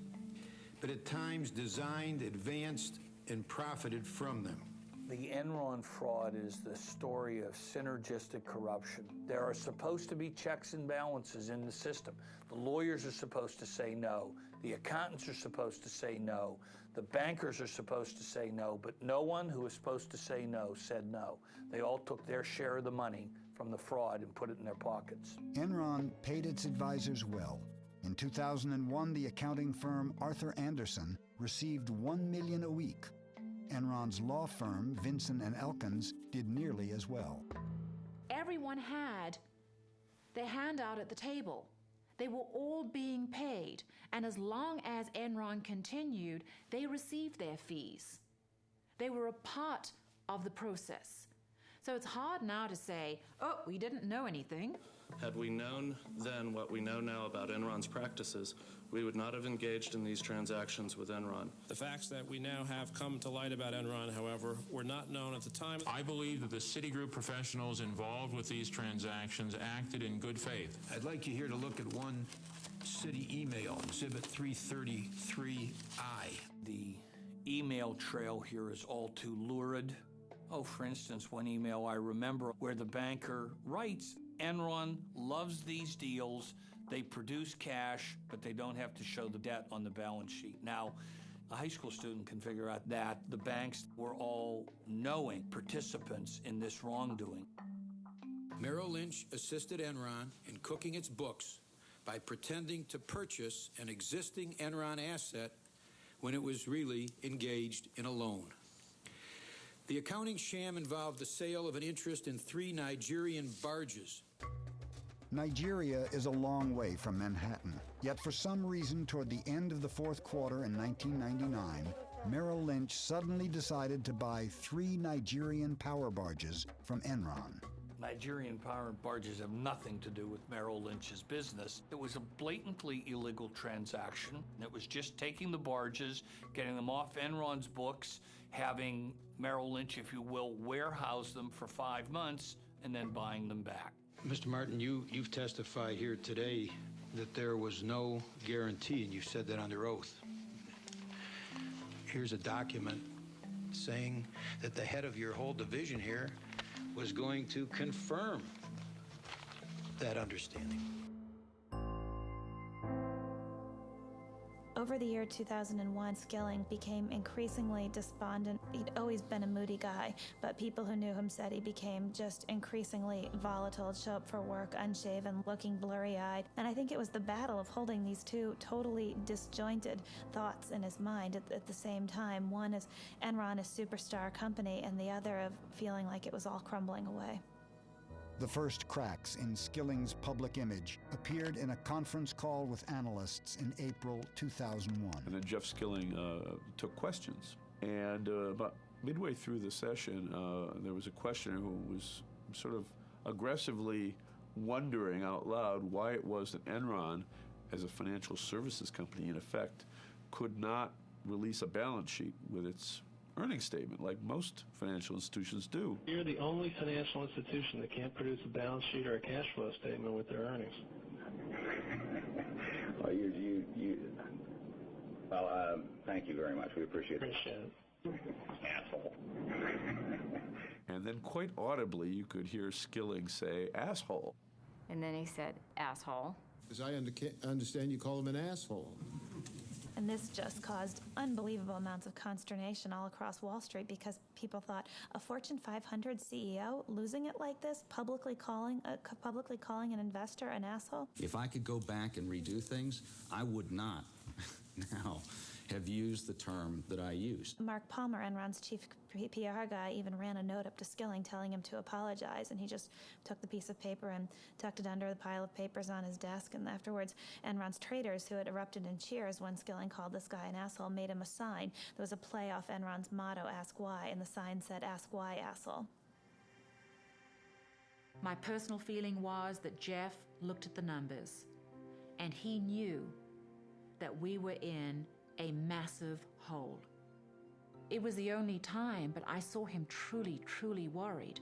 but at times designed, advanced, and profited from them. The Enron fraud is the story of synergistic corruption. There are supposed to be checks and balances in the system. The lawyers are supposed to say no. The accountants are supposed to say no. The bankers are supposed to say no, but no one who was supposed to say no said no. They all took their share of the money from the fraud and put it in their pockets. Enron paid its advisors well. In 2001, the accounting firm Arthur Andersen received $1 million a week. Enron's law firm, Vinson & Elkins, did nearly as well. Everyone had their hand out at the table. They were all being paid, and as long as Enron continued, they received their fees. They were a part of the process. So it's hard now to say, oh, we didn't know anything. Had we known then what we know now about Enron's practices, we would not have engaged in these transactions with Enron. The facts that we now have come to light about Enron, however, were not known at the time. I believe that the Citigroup professionals involved with these transactions acted in good faith. I'd like you here to look at one Citi email, Exhibit 333I. The email trail here is all too lurid. Oh, for instance, one email I remember where the banker writes, Enron loves these deals. They produce cash, but they don't have to show the debt on the balance sheet. Now, a high school student can figure out that the banks were all knowing participants in this wrongdoing. Merrill Lynch assisted Enron in cooking its books by pretending to purchase an existing Enron asset when it was really engaged in a loan. The accounting sham involved the sale of an interest in 3 Nigerian barges. Nigeria is a long way from Manhattan, yet for some reason toward the end of the fourth quarter in 1999, Merrill Lynch suddenly decided to buy 3 Nigerian power barges from Enron. Nigerian power barges have nothing to do with Merrill Lynch's business. It was a blatantly illegal transaction. It was just taking the barges, getting them off Enron's books, having Merrill Lynch, if you will, warehouse them for 5 months, and then buying them back. Mr. Martin, you've testified here today that there was no guarantee, and you said that under oath. Here's a document saying that the head of your whole division here was going to confirm that understanding. Over the year 2001, Skilling became increasingly despondent. He'd always been a moody guy, but people who knew him said he became just increasingly volatile. He'd show up for work unshaven, looking blurry-eyed. And I think it was the battle of holding these two totally disjointed thoughts in his mind at the same time. One is Enron, a superstar company, and the other of feeling like it was all crumbling away. The first cracks in Skilling's public image appeared in a conference call with analysts in April 2001. And then Jeff Skilling took questions. And about midway through the session, there was a questioner who was sort of aggressively wondering out loud why it was that Enron, as a financial services company in effect, could not release a balance sheet with its earnings statement like most financial institutions do. You're the only financial institution that can't produce a balance sheet or a cash flow statement with their earnings. Well, thank you very much. We appreciate it. Appreciate it. Asshole. And then quite audibly, you could hear Skilling say, asshole. And then he said, asshole. As I understand, you call him an asshole. And this just caused unbelievable amounts of consternation all across Wall Street because people thought a Fortune 500 CEO losing it like this, publicly calling an investor an asshole. If I could go back and redo things, I would not now have used the term that I used. Mark Palmer, Enron's chief PR guy, even ran a note up to Skilling telling him to apologize, and he just took the piece of paper and tucked it under the pile of papers on his desk. And afterwards, Enron's traders, who had erupted in cheers when Skilling called this guy an asshole, made him a sign. There was a play off Enron's motto, Ask Why, and the sign said, Ask Why, asshole. My personal feeling was that Jeff looked at the numbers, and he knew that we were in a massive hole. It was the only time, but I saw him truly, truly worried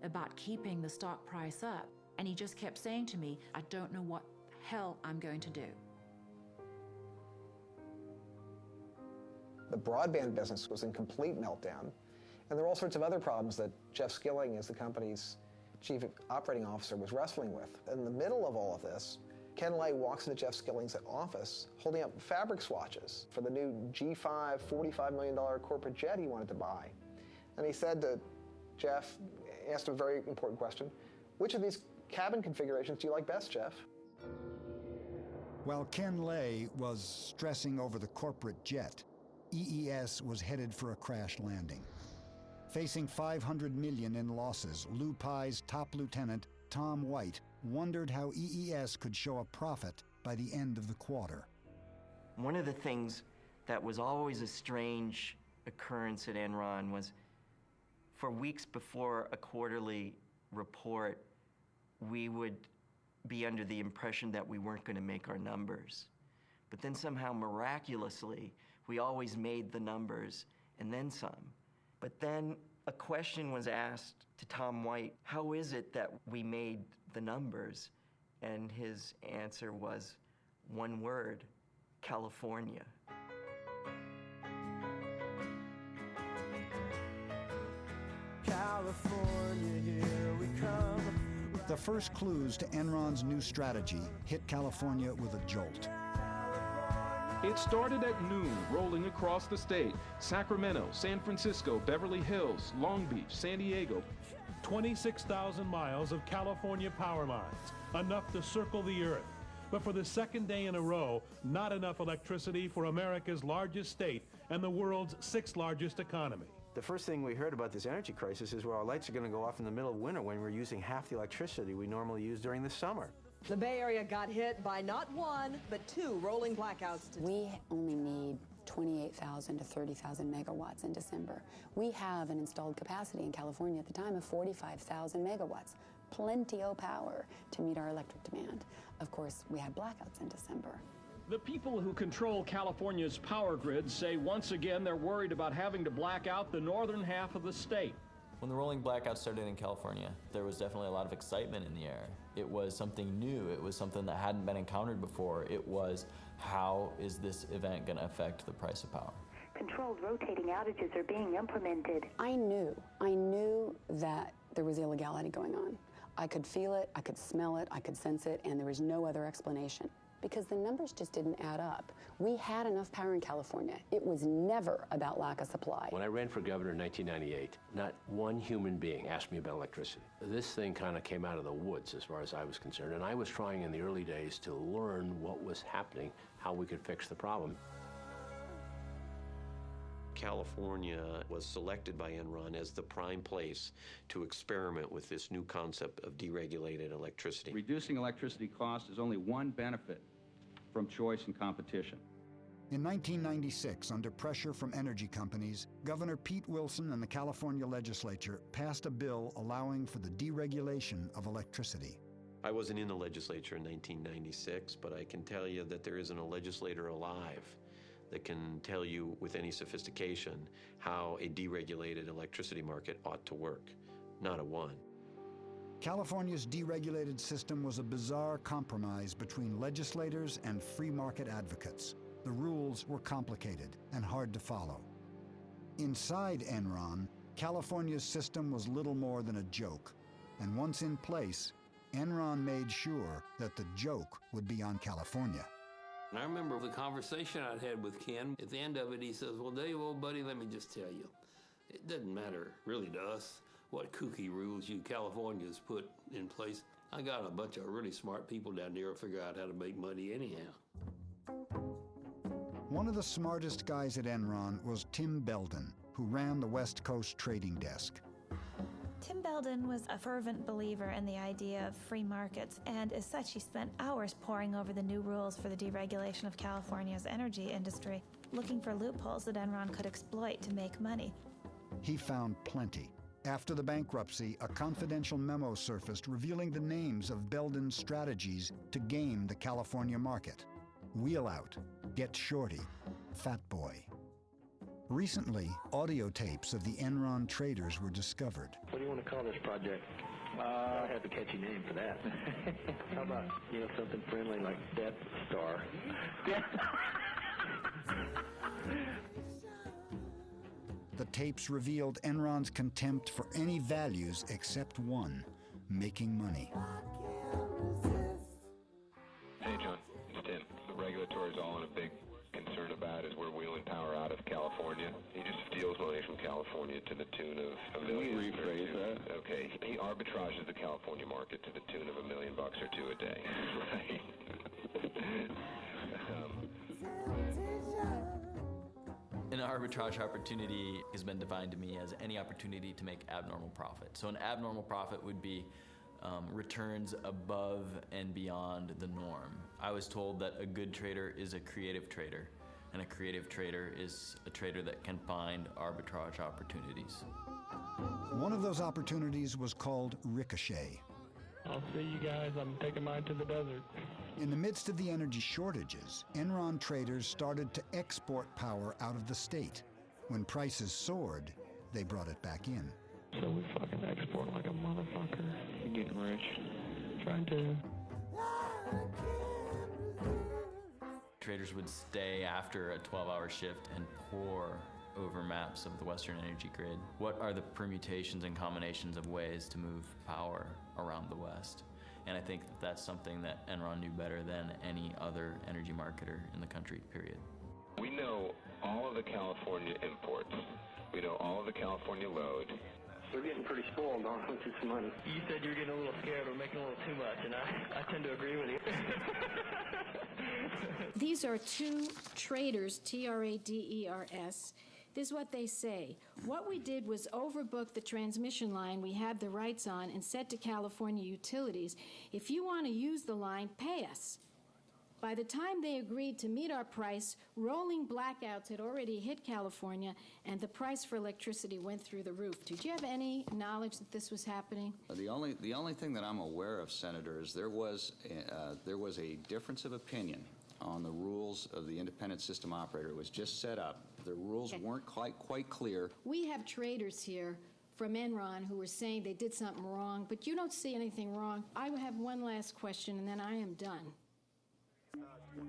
about keeping the stock price up. And he just kept saying to me, I don't know what hell I'm going to do. The broadband business was in complete meltdown. And there were all sorts of other problems that Jeff Skilling, as the company's chief operating officer, was wrestling with. In the middle of all of this, Ken Lay walks into Jeff Skilling's office holding up fabric swatches for the new G5 $45 million corporate jet he wanted to buy. And he said to Jeff, asked him a very important question, which of these cabin configurations do you like best, Jeff? While Ken Lay was stressing over the corporate jet, EES was headed for a crash landing. Facing $500 million in losses, Lou Pye's top lieutenant, Tom White, wondered how EES could show a profit by the end of the quarter. One of the things that was always a strange occurrence at Enron was for weeks before a quarterly report, we would be under the impression that we weren't going to make our numbers. But then somehow, miraculously, we always made the numbers and then some. But then a question was asked to Tom White, how is it that we made the numbers? And his answer was one word, California. California, here we come. The first clues to Enron's new strategy hit California with a jolt. It started at noon, rolling across the state. Sacramento, San Francisco, Beverly Hills, Long Beach, San Diego. 26,000 miles of California power lines, enough to circle the earth. But for the second day in a row, not enough electricity for America's largest state and the world's sixth largest economy. The first thing we heard about this energy crisis is, well, our lights are going to go off in the middle of winter when we're using half the electricity we normally use during the summer. The Bay Area got hit by not one, but two rolling blackouts today. We only need 28,000 to 30,000 megawatts in December. We have an installed capacity in California at the time of 45,000 megawatts. Plenty of power to meet our electric demand. Of course, we had blackouts in December. The people who control California's power grid say once again they're worried about having to black out the northern half of the state. When the rolling blackouts started in California, there was definitely a lot of excitement in the air. It was something new. It was something that hadn't been encountered before. It was, how is this event going to affect the price of power? Controlled rotating outages are being implemented. I knew that there was illegality going on. I could feel it, I could smell it, I could sense it, and there was no other explanation. Because the numbers just didn't add up. We had enough power in California. It was never about lack of supply. When I ran for governor in 1998, not one human being asked me about electricity. This thing kind of came out of the woods as far as I was concerned, and I was trying in the early days to learn what was happening, how we could fix the problem. California was selected by Enron as the prime place to experiment with this new concept of deregulated electricity. Reducing electricity costs is only one benefit from choice and competition. In 1996, under pressure from energy companies, Governor Pete Wilson and the California legislature passed a bill allowing for the deregulation of electricity. I wasn't in the legislature in 1996, but I can tell you that there isn't a legislator alive that can tell you with any sophistication how a deregulated electricity market ought to work. Not a one. California's deregulated system was a bizarre compromise between legislators and free market advocates. The rules were complicated and hard to follow. Inside Enron, California's system was little more than a joke. And once in place, Enron made sure that the joke would be on California. And I remember the conversation I'd had with Ken. At the end of it, he says, well, Dave, old buddy, let me just tell you, it doesn't matter really to us what kooky rules you Californians put in place. I got a bunch of really smart people down there who figure out how to make money anyhow. One of the smartest guys at Enron was Tim Belden, who ran the West Coast trading desk. Tim Belden was a fervent believer in the idea of free markets, and as such, he spent hours poring over the new rules for the deregulation of California's energy industry, looking for loopholes that Enron could exploit to make money. He found plenty. After the bankruptcy, a confidential memo surfaced revealing the names of Belden's strategies to game the California market. Wheel out, get shorty, fat boy. Recently, audio tapes of the Enron traders were discovered. What do you want to call this project? I have a catchy name for that. How about, something friendly like Death Star? The tapes revealed Enron's contempt for any values except one, making money. Hey, John, it's Tim. The regulatory is all in a big concern about is we're wheeling power out of California. He just steals money from California to the tune of $1 million. Can you rephrase that? Okay. He arbitrages the California market to the tune of $1 million or two a day. Right. An arbitrage opportunity has been defined to me as any opportunity to make abnormal profit. So an abnormal profit would be returns above and beyond the norm. I was told that a good trader is a creative trader, and a creative trader is a trader that can find arbitrage opportunities. One of those opportunities was called Ricochet. I'll see you guys. I'm taking mine to the desert. In the midst of the energy shortages, Enron traders started to export power out of the state. When prices soared, they brought it back in. So we fucking export like a motherfucker. You're getting rich. Trying to. Traders would stay after a 12-hour shift and pore over maps of the Western energy grid. What are the permutations and combinations of ways to move power around the West? And I think that that's something that Enron knew better than any other energy marketer in the country, period. We know all of the California imports. We know all of the California load. We're getting pretty spoiled on with this money. You said you were getting a little scared. We're making a little too much, and I tend to agree with you. These are two traders, Traders. This is what they say. What we did was overbook the transmission line we have the rights on and said to California utilities, if you want to use the line, pay us. By the time they agreed to meet our price, rolling blackouts had already hit California, and the price for electricity went through the roof. Did you have any knowledge that this was happening? The only thing that I'm aware of, Senator, is there was a difference of opinion on the rules of the independent system operator. It was just set up. The rules weren't quite clear. We have traders here from Enron who were saying they did something wrong, but you don't see anything wrong. I have one last question, and then I am done.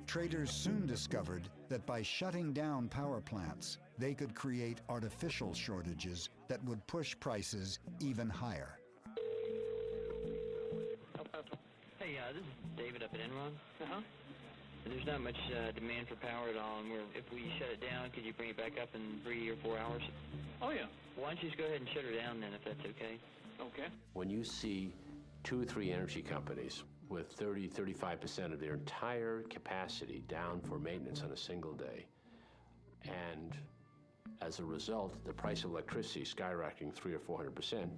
Traders soon discovered that by shutting down power plants, they could create artificial shortages that would push prices even higher. Hey, this is David up at Enron. There's not much demand for power at all, and if we shut it down, could you bring it back up in 3 or 4 hours? Oh, yeah. Why don't you just go ahead and shut her down then, if that's okay? Okay. When you see 2 or 3 energy companies with 30-35% of their entire capacity down for maintenance on a single day, and as a result, the price of electricity skyrocketing 300 or 400%,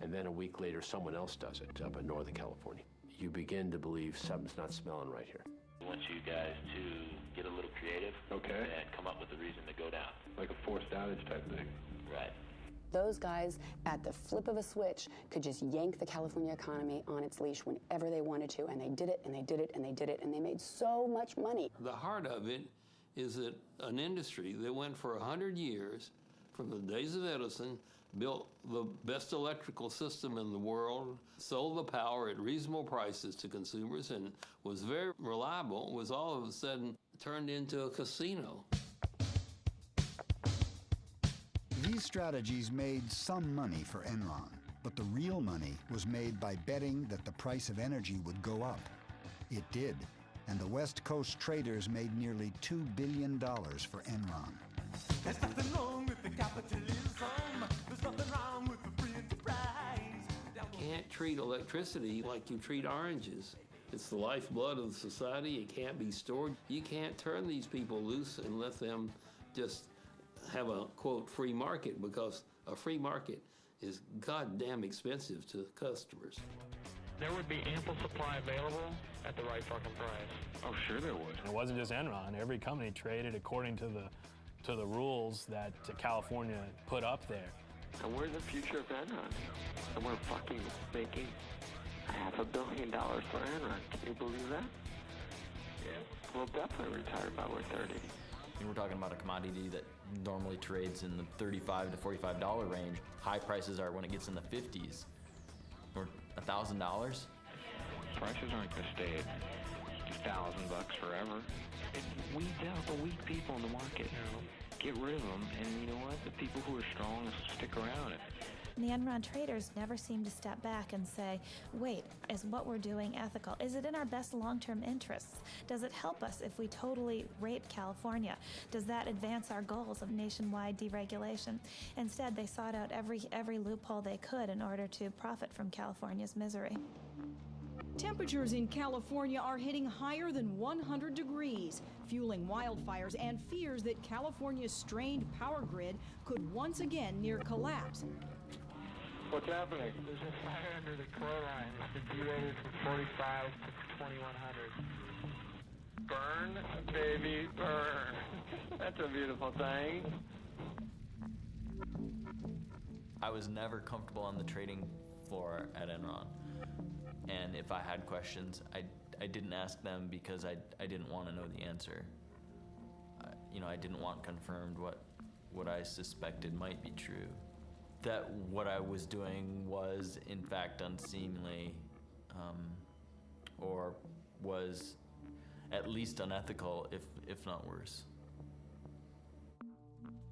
and then a week later someone else does it up in Northern California, you begin to believe something's not smelling right here. I want you guys to get a little creative and come up with a reason to go down. Like a forced outage type thing. Right. Those guys, at the flip of a switch, could just yank the California economy on its leash whenever they wanted to, and they did it, and they did it, and they did it, and they made so much money. The heart of it is that an industry that went for 100 years, from the days of Edison, built the best electrical system in the world, sold the power at reasonable prices to consumers, and was very reliable, was all of a sudden turned into a casino. These strategies made some money for Enron, but the real money was made by betting that the price of energy would go up. It did, and the West Coast traders made nearly $2 billion for Enron. There's nothing wrong with the capitalism. There's nothing wrong with the free enterprise. You can't treat electricity like you treat oranges. It's the lifeblood of the society. It can't be stored. You can't turn these people loose and let them just have a, quote, free market, because a free market is goddamn expensive to customers. There would be ample supply available at the right fucking price. Oh, sure there would. It wasn't just Enron. Every company traded according to the rules that California put up there. And we're the future of Enron. And we're fucking making $500 million for Enron. Can you believe that? Yeah. We'll definitely retire by we're 30. We're talking about a commodity that normally trades in the $35 to $45 range. High prices are when it gets in the 50s or $1,000. Prices aren't going to stay at $1,000 forever. It weeds out the weak people in the market. Get rid of them, and you know what? The people who are strong will stick around. The Enron traders never seem to step back and say, wait, is what we're doing ethical? Is it in our best long-term interests? Does it help us if we totally rape California? Does that advance our goals of nationwide deregulation? Instead, they sought out every loophole they could in order to profit from California's misery. Temperatures in California are hitting higher than 100 degrees, fueling wildfires and fears that California's strained power grid could once again near collapse. What's happening? There's a fire under the core line. It's been derated from 45 to 2100. Burn, baby, burn. That's a beautiful thing. I was never comfortable on the trading floor at Enron. And if I had questions, I didn't ask them because I didn't want to know the answer. I didn't want confirmed what I suspected might be true. That what I was doing was, in fact, unseemly, or was at least unethical, if not worse.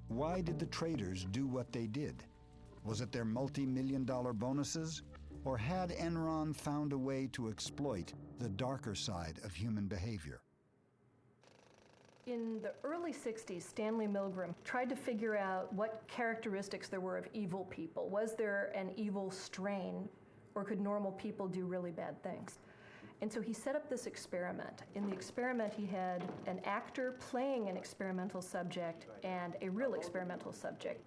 Why did the traders do what they did? Was it their multi-million-dollar bonuses? Or had Enron found a way to exploit the darker side of human behavior? In the early 60s, Stanley Milgram tried to figure out what characteristics there were of evil people. Was there an evil strain, or could normal people do really bad things? And so he set up this experiment. In the experiment, he had an actor playing an experimental subject and a real experimental subject.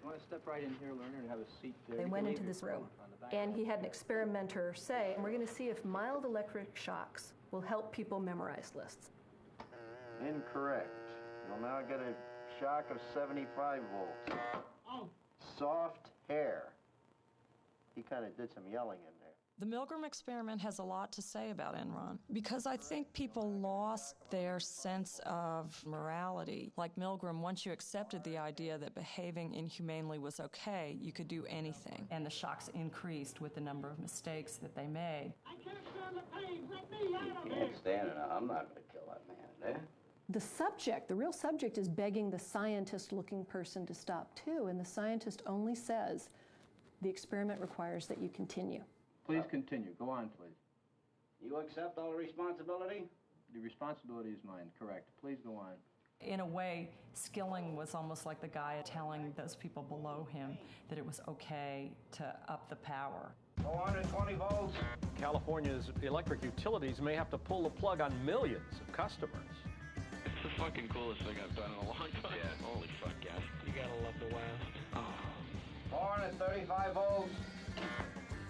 You want to step right in here, learner, and have a seat there? They went into this room, and he had an experimenter say, we're going to see if mild electric shocks will help people memorize lists. Incorrect. You'll now get a shock of 75 volts. Oh. Soft hair. He kind of did some yelling in there. The Milgram experiment has a lot to say about Enron, because I think people lost their sense of morality. Like Milgram, once you accepted the idea that behaving inhumanely was okay, you could do anything. And the shocks increased with the number of mistakes that they made. I can't stand the pain. Let me out of here. Can't stand it. I'm not going to kill that man, eh? The subject, the real subject, is begging the scientist-looking person to stop too, and the scientist only says, the experiment requires that you continue. Please continue. Go on, please. You accept all the responsibility? The responsibility is mine, correct. Please go on. In a way, Skilling was almost like the guy telling those people below him that it was okay to up the power. 420 volts. California's electric utilities may have to pull the plug on millions of customers. It's the fucking coolest thing I've done in a long time. Yeah. Holy fuck, yeah. You gotta love the West. Oh. 435 volts.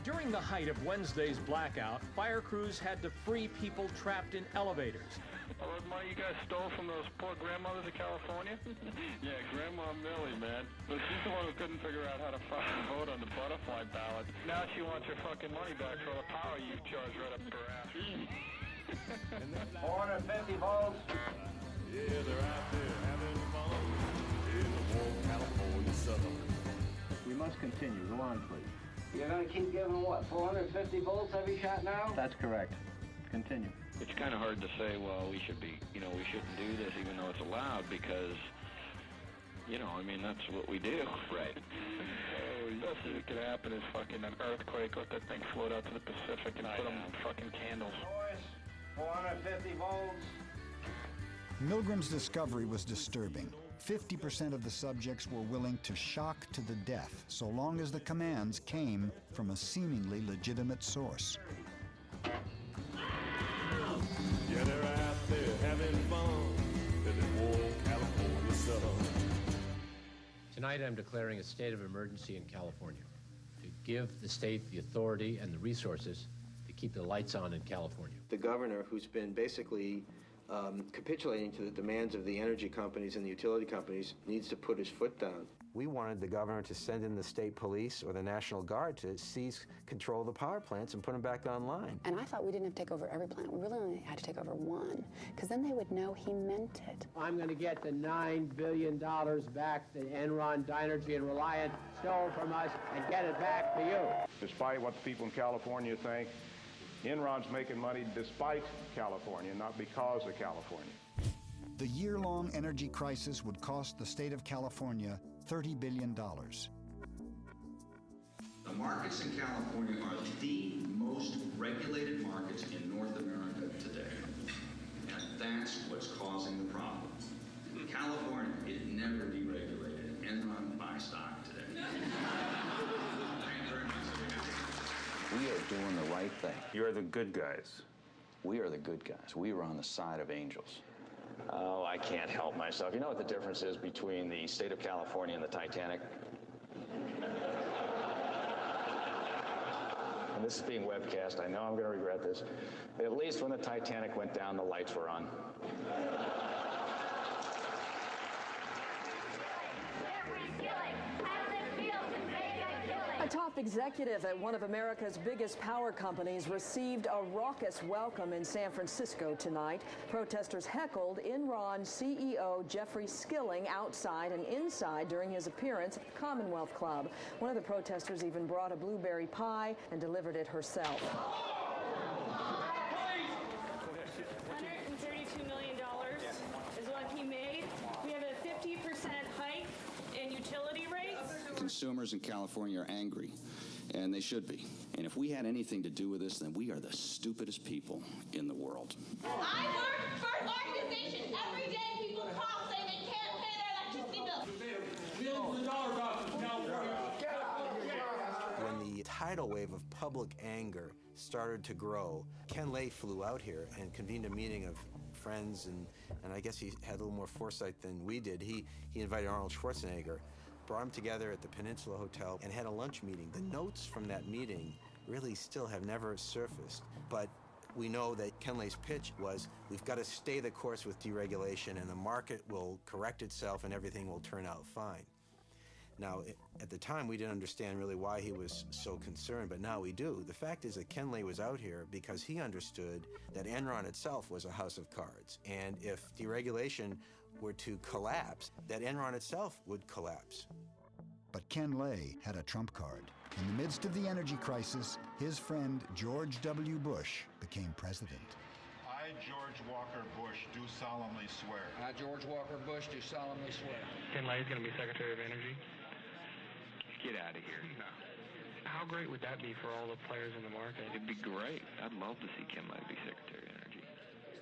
During the height of Wednesday's blackout, fire crews had to free people trapped in elevators. All that money you guys stole from those poor grandmothers of California? Yeah, Grandma Millie, man. But she's the one who couldn't figure out how to fucking vote on the butterfly ballot. Now she wants her fucking money back for all the power you charged right up her ass. 450 volts. Yeah, they're out there having fun in the warm California sun. We must continue. Go on, please. You're going to keep giving what, 450 volts every shot now? That's correct. Continue. It's kind of hard to say, well, we shouldn't do this even though it's allowed because, I mean, that's what we do. Right. The best that could happen is fucking an earthquake, let that thing float out to the Pacific and put them fucking candles. Boys, 450 volts. Milgram's discovery was disturbing. 50% of the subjects were willing to shock to the death, so long as the commands came from a seemingly legitimate source. Yeah, they're out there having fun in the warm California sun. Tonight I'm declaring a state of emergency in California to give the state the authority and the resources to keep the lights on in California. The governor, who's been basically capitulating to the demands of the energy companies and the utility companies, needs to put his foot down. We wanted the governor to send in the state police or the National Guard to seize control of the power plants and put them back online. And I thought we didn't have to take over every plant. We really only had to take over one, because then they would know he meant it. I'm going to get the $9 billion back that Enron, Dynergy, and Reliant stole from us and get it back to you. Despite what the people in California think, Enron's making money despite California, not because of California. The year-long energy crisis would cost the state of California $30 billion. The markets in California are the most regulated markets in North America today. And that's what's causing the problem. California is never deregulated. Enron buy stock today. Thank you very much. We are doing the right thing. You're the good guys. We are the good guys. We are on the side of angels. Oh, I can't help myself. You know what the difference is between the state of California and the Titanic? And this is being webcast. I know I'm going to regret this. But at least when the Titanic went down, the lights were on. A top executive at one of America's biggest power companies received a raucous welcome in San Francisco tonight. Protesters heckled Enron CEO Jeffrey Skilling outside and inside during his appearance at the Commonwealth Club. One of the protesters even brought a blueberry pie and delivered it herself. $132 million is what he made. We have a 50% hike in utility rates. Consumers in California are angry, and they should be. And if we had anything to do with this, then we are the stupidest people in the world. I work for an organization. Every day people call saying they can't pay their electricity bill. When the tidal wave of public anger started to grow, Ken Lay flew out here and convened a meeting of friends, and I guess he had a little more foresight than we did. He invited Arnold Schwarzenegger, brought them together at the Peninsula Hotel, and had a lunch meeting. The notes from that meeting really still have never surfaced, but we know that Ken Lay's pitch was, we've got to stay the course with deregulation, and the market will correct itself and everything will turn out fine. Now, at the time, we didn't understand really why he was so concerned, but now we do. The fact is that Ken Lay was out here because he understood that Enron itself was a house of cards, and if deregulation were to collapse, that Enron itself would collapse. But Ken Lay had a trump card. In the midst of the energy crisis, his friend George W. Bush became president. I, George Walker Bush, do solemnly swear. I, George Walker Bush, do solemnly swear. Ken Lay's going to be Secretary of Energy. Get out of here. No. How great would that be for all the players in the market? It'd be great. I'd love to see Ken Lay be Secretary of Energy.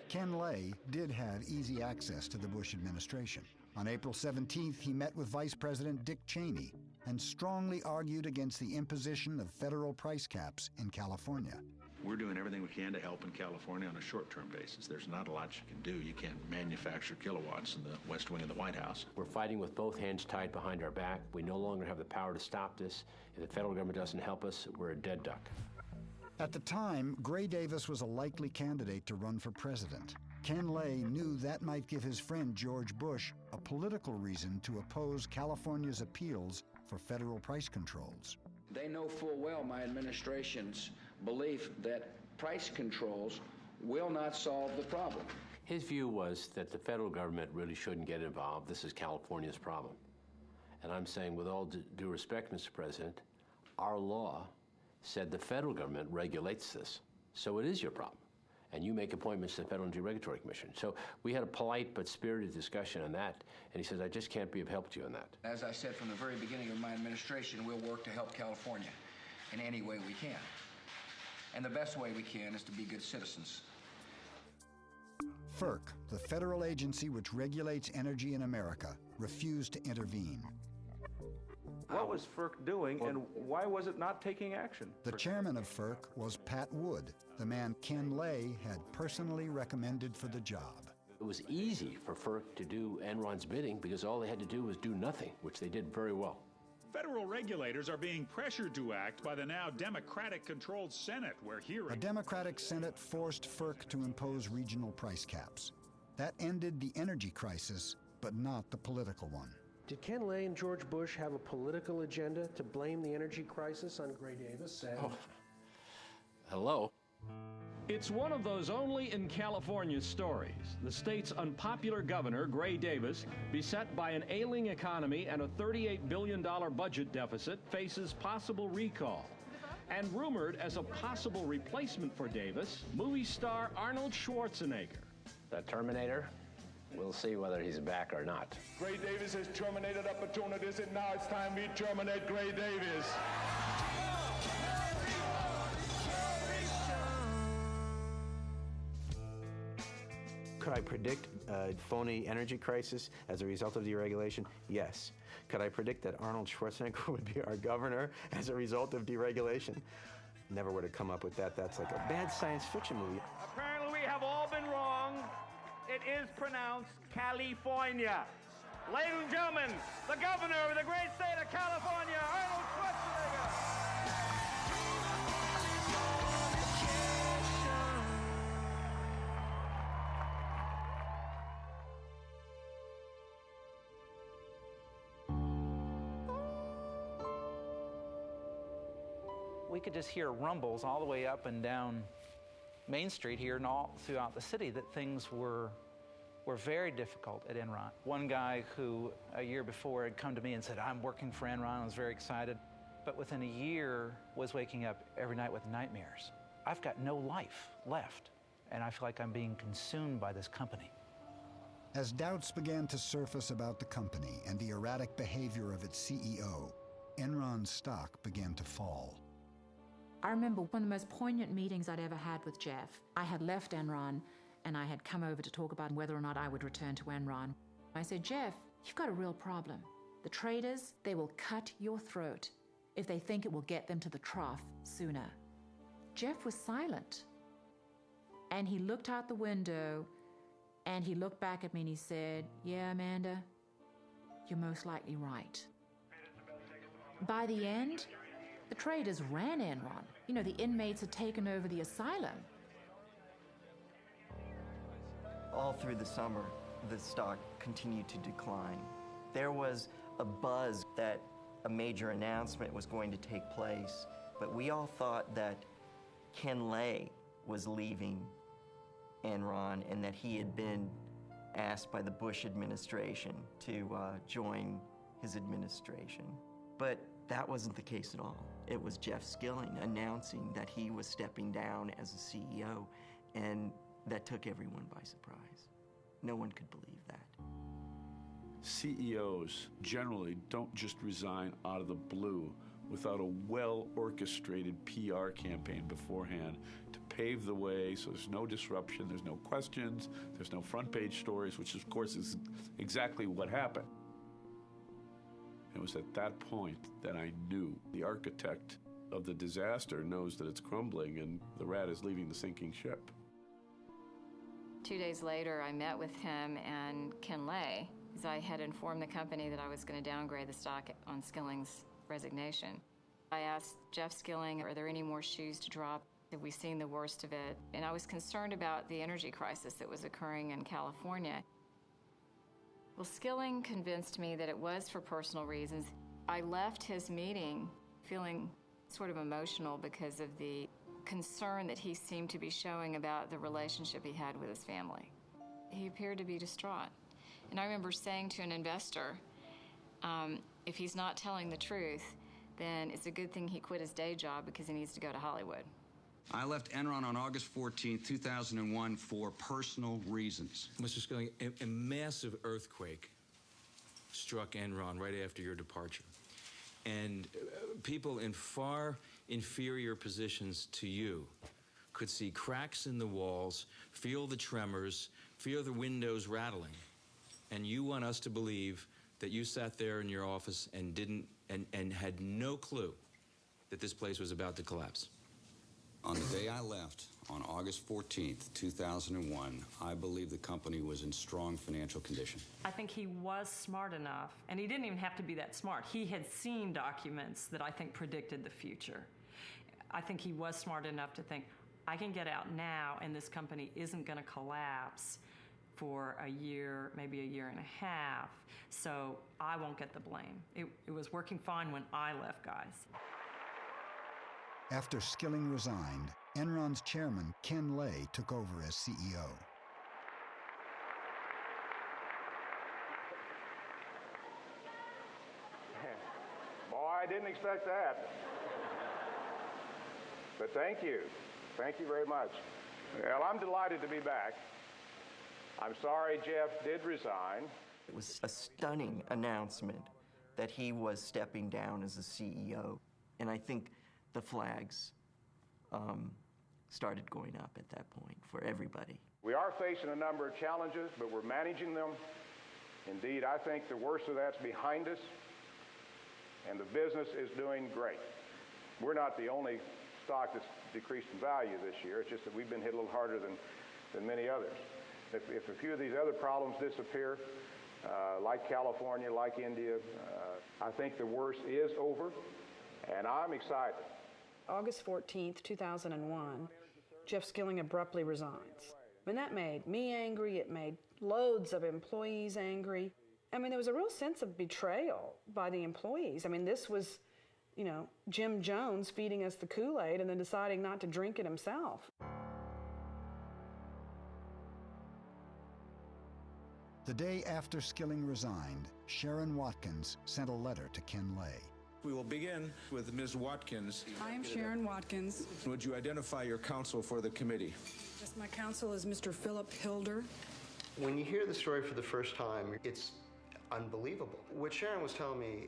Ken Lay did have easy access to the Bush administration. On April 17th, he met with Vice President Dick Cheney and strongly argued against the imposition of federal price caps in California. We're doing everything we can to help in California on a short-term basis. There's not a lot you can do. You can't manufacture kilowatts in the West Wing of the White House. We're fighting with both hands tied behind our back. We no longer have the power to stop this. If the federal government doesn't help us, we're a dead duck. At the time, Gray Davis was a likely candidate to run for president. Ken Lay knew that might give his friend George Bush a political reason to oppose California's appeals for federal price controls. They know full well my administration's belief that price controls will not solve the problem. His view was that the federal government really shouldn't get involved. This is California's problem. And I'm saying, with all due respect, Mr. President, our law said the federal government regulates this. So it is your problem. And you make appointments to the Federal Energy Regulatory Commission. So we had a polite but spirited discussion on that. And he says, I just can't be of help to you on that. As I said from the very beginning of my administration, we'll work to help California in any way we can. And the best way we can is to be good citizens. FERC, the federal agency which regulates energy in America, refused to intervene. What was FERC doing, and why was it not taking action? The chairman of FERC was Pat Wood, the man Ken Lay had personally recommended for the job. It was easy for FERC to do Enron's bidding because all they had to do was do nothing, which they did very well. Federal regulators are being pressured to act by the now Democratic-controlled Senate, where hearings... A Democratic Senate forced FERC to impose regional price caps. That ended the energy crisis, but not the political one. Did Ken Lay and George Bush have a political agenda to blame the energy crisis on Gray Davis? Hello? It's one of those only in California stories. The state's unpopular governor, Gray Davis, beset by an ailing economy and a $38 billion budget deficit, faces possible recall. And rumored as a possible replacement for Davis, movie star Arnold Schwarzenegger. The Terminator? We'll see whether he's back or not. Gray Davis has terminated opportunities, and now it's time we terminate Gray Davis. Could I predict a phony energy crisis as a result of deregulation? Yes. Could I predict that Arnold Schwarzenegger would be our governor as a result of deregulation? Never would have come up with that. That's like a bad science fiction movie. Apparently we have all been wrong. It is pronounced California. Ladies and gentlemen, the governor of the great state of California, Arnold Schwarzenegger. We could just hear rumbles all the way up and down Main Street here and all throughout the city that things were very difficult at Enron. One guy who a year before had come to me and said, I'm working for Enron, I was very excited, but within a year was waking up every night with nightmares. I've got no life left, and I feel like I'm being consumed by this company. As doubts began to surface about the company and the erratic behavior of its CEO, Enron's stock began to fall. I remember one of the most poignant meetings I'd ever had with Jeff. I had left Enron, and I had come over to talk about whether or not I would return to Enron. I said, Jeff, you've got a real problem. The traders, they will cut your throat if they think it will get them to the trough sooner. Jeff was silent. And he looked out the window, and he looked back at me and he said, yeah, Amanda, you're most likely right. By the end, the traders ran Enron. You know, the inmates had taken over the asylum. All through the summer, the stock continued to decline. There was a buzz that a major announcement was going to take place, but we all thought that Ken Lay was leaving Enron and that he had been asked by the Bush administration to join his administration. But that wasn't the case at all. It was Jeff Skilling announcing that he was stepping down as a CEO, and that took everyone by surprise. No one could believe that. CEOs generally don't just resign out of the blue without a well-orchestrated PR campaign beforehand to pave the way so there's no disruption, there's no questions, there's no front-page stories, which of course is exactly what happened. It was at that point that I knew the architect of the disaster knows that it's crumbling and the rat is leaving the sinking ship. 2 days later, I met with him and Ken Lay, because I had informed the company that I was going to downgrade the stock on Skilling's resignation. I asked Jeff Skilling, are there any more shoes to drop? Have we seen the worst of it? And I was concerned about the energy crisis that was occurring in California. Well, Skilling convinced me that it was for personal reasons. I left his meeting feeling sort of emotional because of the concern that he seemed to be showing about the relationship he had with his family. He appeared to be distraught. And I remember saying to an investor, if he's not telling the truth, then it's a good thing he quit his day job because he needs to go to Hollywood. I left Enron on August 14, 2001 for personal reasons. Mr. Skilling, a massive earthquake struck Enron right after your departure. And people in far inferior positions to you could see cracks in the walls, feel the tremors, feel the windows rattling. And you want us to believe that you sat there in your office and and had no clue that this place was about to collapse. On the day I left, on August 14th, 2001, I believe the company was in strong financial condition. I think he was smart enough, and he didn't even have to be that smart. He had seen documents that I think predicted the future. I think he was smart enough to think, I can get out now, and this company isn't going to collapse for a year, maybe a year and a half, so I won't get the blame. It was working fine when I left, guys. After Skilling resigned, Enron's chairman, Ken Lay, took over as CEO. Boy, I didn't expect that. But thank you. Thank you very much. Well, I'm delighted to be back. I'm sorry Jeff did resign. It was a stunning announcement that he was stepping down as the CEO. And I think the flags started going up at that point for everybody. We are facing a number of challenges, but we're managing them. Indeed, I think the worst of that's behind us, and the business is doing great. We're not the only stock that's decreased in value this year. It's just that we've been hit a little harder than many others. If a few of these other problems disappear, like California, like India, I think the worst is over, and I'm excited. August 14th, 2001, Jeff Skilling abruptly resigns. I mean, that made me angry. It made loads of employees angry. I mean, there was a real sense of betrayal by the employees. I mean, this was, you know, Jim Jones feeding us the Kool-Aid and then deciding not to drink it himself. The day after Skilling resigned, Sharon Watkins sent a letter to Ken Lay. We will begin with Ms. Watkins. I am Sharon Watkins. Would you identify your counsel for the committee? Yes, my counsel is Mr. Philip Hilder. When you hear the story for the first time, it's unbelievable. What Sharon was telling me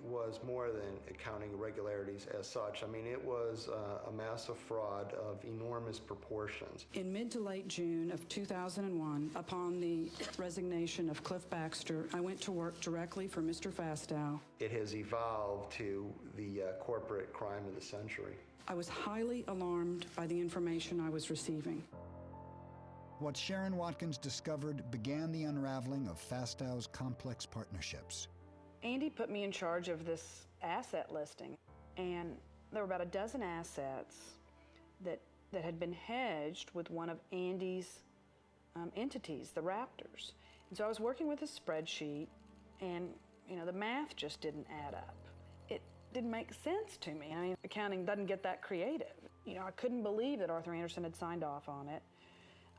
was more than accounting irregularities as such. I mean, it was a massive fraud of enormous proportions. In mid to late June of 2001, upon the resignation of Cliff Baxter, I went to work directly for Mr. Fastow. It has evolved to the corporate crime of the century. I was highly alarmed by the information I was receiving. What Sharon Watkins discovered began the unraveling of Fastow's complex partnerships. Andy put me in charge of this asset listing, and there were about a dozen assets that had been hedged with one of Andy's entities, the Raptors. And so I was working with a spreadsheet, and you know, the math just didn't add up. It didn't make sense to me. I mean, accounting doesn't get that creative. You know, I couldn't believe that Arthur Andersen had signed off on it.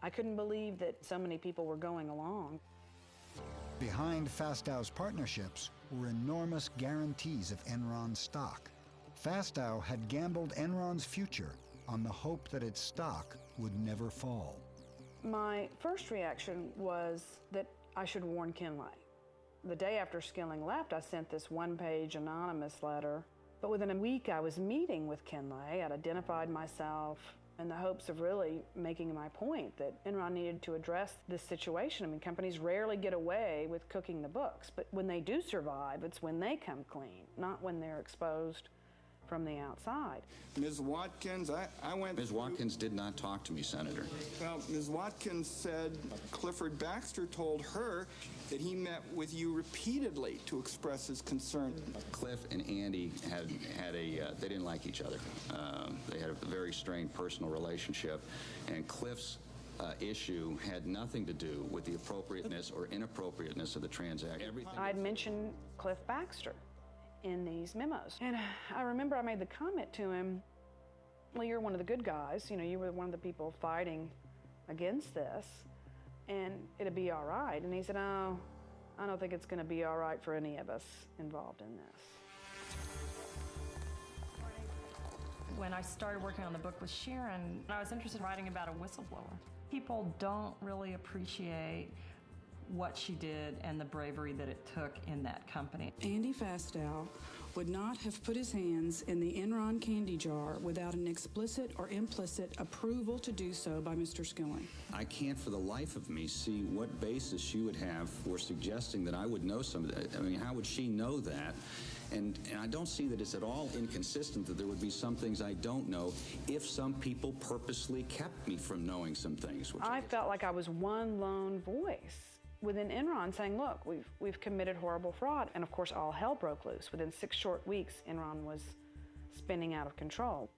I couldn't believe that so many people were going along. Behind Fastow's partnerships were enormous guarantees of Enron stock. Fastow had gambled Enron's future on the hope that its stock would never fall. My first reaction was that I should warn Ken Lay. The day after Skilling left, I sent this one-page anonymous letter. But within a week, I was meeting with Ken Lay. I'd identified myself in the hopes of really making my point that Enron needed to address this situation. I mean, companies rarely get away with cooking the books, but when they do survive, it's when they come clean, not when they're exposed from the outside. Ms. Watkins, I went Ms. Watkins did not talk to me, Senator. Well, Ms. Watkins said Clifford Baxter told her that he met with you repeatedly to express his concern. Cliff and Andy they didn't like each other. They had a very strained personal relationship, and Cliff's issue had nothing to do with the appropriateness or inappropriateness of the transaction. I'd mentioned Cliff Baxter in these memos. And I remember I made the comment to him, well, you're one of the good guys. You know, you were one of the people fighting against this. and it'll be all right. And he said, oh, I don't think it's going to be all right for any of us involved in this. When I started working on the book with Sharon, I was interested in writing about a whistleblower. People don't really appreciate what she did and the bravery that it took in that company. Andy Fastow would not have put his hands in the Enron candy jar without an explicit or implicit approval to do so by Mr. Skilling. I can't for the life of me see what basis she would have for suggesting that I would know some of that. I mean, how would she know that? And I don't see that it's at all inconsistent that there would be some things I don't know if some people purposely kept me from knowing some things. I felt like I was one lone voice within Enron saying, look, we've committed horrible fraud. And of course, all hell broke loose. Within 6 short weeks, Enron was spinning out of control.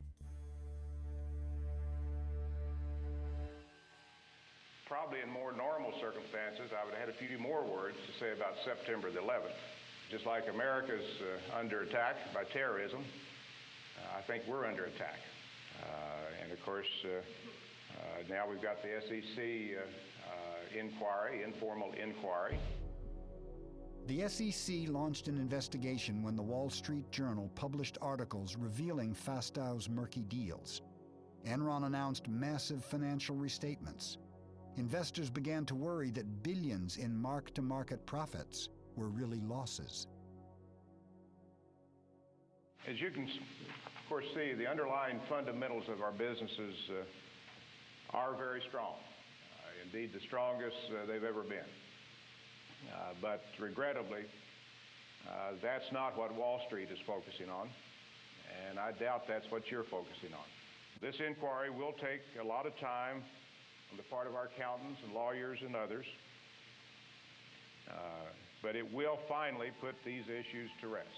Probably in more normal circumstances, I would have had a few more words to say about September the 11th. Just like America's under attack by terrorism, I think we're under attack. And of course, now we've got the SEC inquiry, informal inquiry. The SEC launched an investigation when the Wall Street Journal published articles revealing Fastow's murky deals. Enron announced massive financial restatements. Investors began to worry that billions in mark-to-market profits were really losses. As you can, of course, see, the underlying fundamentals of our businesses are very strong. Indeed, the strongest they've ever been. But regrettably, that's not what Wall Street is focusing on, and I doubt that's what you're focusing on. This inquiry will take a lot of time on the part of our accountants and lawyers and others, but it will finally put these issues to rest.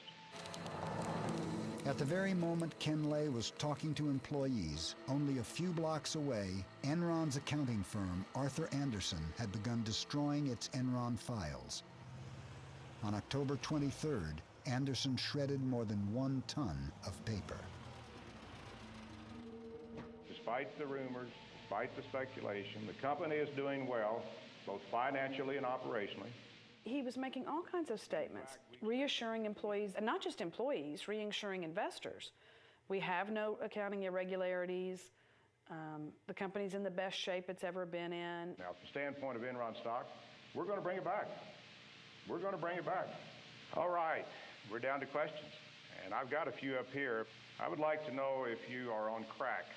At the very moment Ken Lay was talking to employees, only a few blocks away, Enron's accounting firm, Arthur Andersen, had begun destroying its Enron files. On October 23rd, Andersen shredded more than 1 ton of paper. Despite the rumors, despite the speculation, the company is doing well, both financially and operationally. He was making all kinds of statements, reassuring employees, and not just employees, reassuring investors. We have no accounting irregularities. The company's in the best shape it's ever been in. Now, from the standpoint of Enron stock, we're going to bring it back. We're going to bring it back. All right, we're down to questions. And I've got a few up here. I would like to know if you are on crack.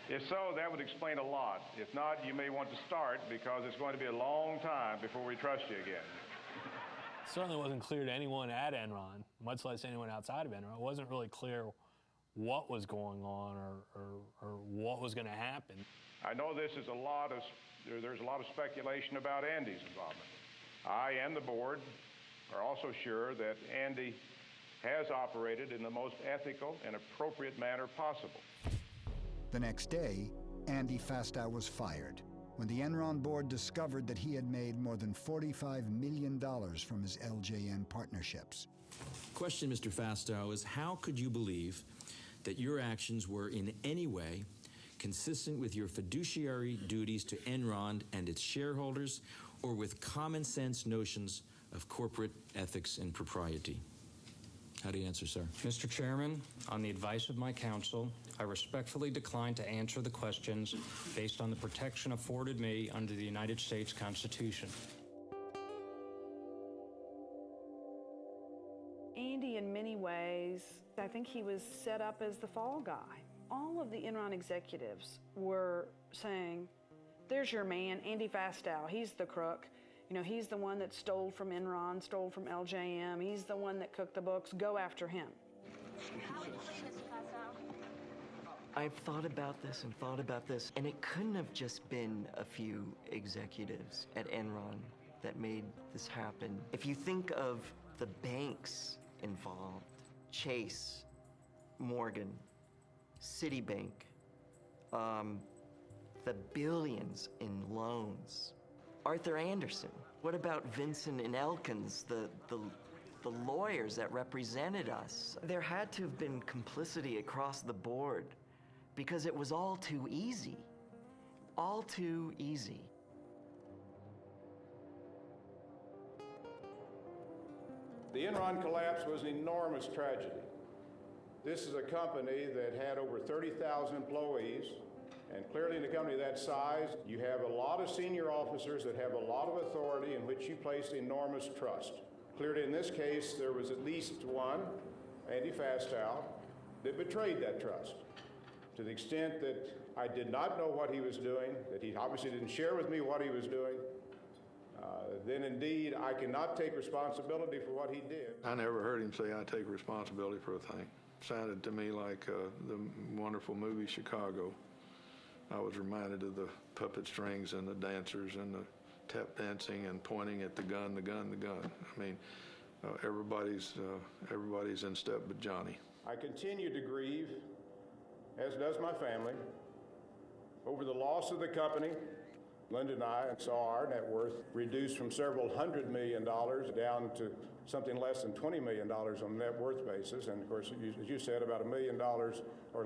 If so, that would explain a lot. If not, you may want to start because it's going to be a long time before we trust you again. It certainly wasn't clear to anyone at Enron, much less anyone outside of Enron. It wasn't really clear what was going on or what was going to happen. I know there's a lot of speculation about Andy's involvement. I and the board are also sure that Andy has operated in the most ethical and appropriate manner possible. The next day, Andy Fastow was fired when the Enron board discovered that he had made more than $45 million from his LJN partnerships. Question, Mr. Fastow, is how could you believe that your actions were in any way consistent with your fiduciary duties to Enron and its shareholders or with common sense notions of corporate ethics and propriety? How do you answer, sir? Mr. Chairman, on the advice of my counsel, I respectfully decline to answer the questions based on the protection afforded me under the United States Constitution. Andy, in many ways, I think he was set up as the fall guy. All of the Enron executives were saying, there's your man, Andy Fastow, he's the crook. You know, he's the one that stole from Enron, stole from LJM. He's the one that cooked the books. Go after him. I've thought about this, and it couldn't have just been a few executives at Enron that made this happen. If you think of the banks involved, Chase, Morgan, Citibank, the billions in loans, Arthur Andersen. What about Vincent and Elkins, the lawyers that represented us? There had to have been complicity across the board because it was all too easy. all too easy. The Enron collapse was an enormous tragedy. This is a company that had over 30,000 employees, and clearly in a company that size, you have a lot of senior officers that have a lot of authority in which you place enormous trust. Clearly in this case, there was at least one, Andy Fastow, that betrayed that trust to the extent that I did not know what he was doing, that he obviously didn't share with me what he was doing. Then indeed, I cannot take responsibility for what he did. I never heard him say, I take responsibility for a thing. Sounded to me like the wonderful movie Chicago. I was reminded of the puppet strings and the dancers and the tap dancing and pointing at the gun, the gun, the gun. I mean, everybody's in step but Johnny. I continue to grieve, as does my family, over the loss of the company. Linda and I saw our net worth reduced from several $100 million down to something less than $20 million on a net worth basis. And of course, as you said, about $1 million or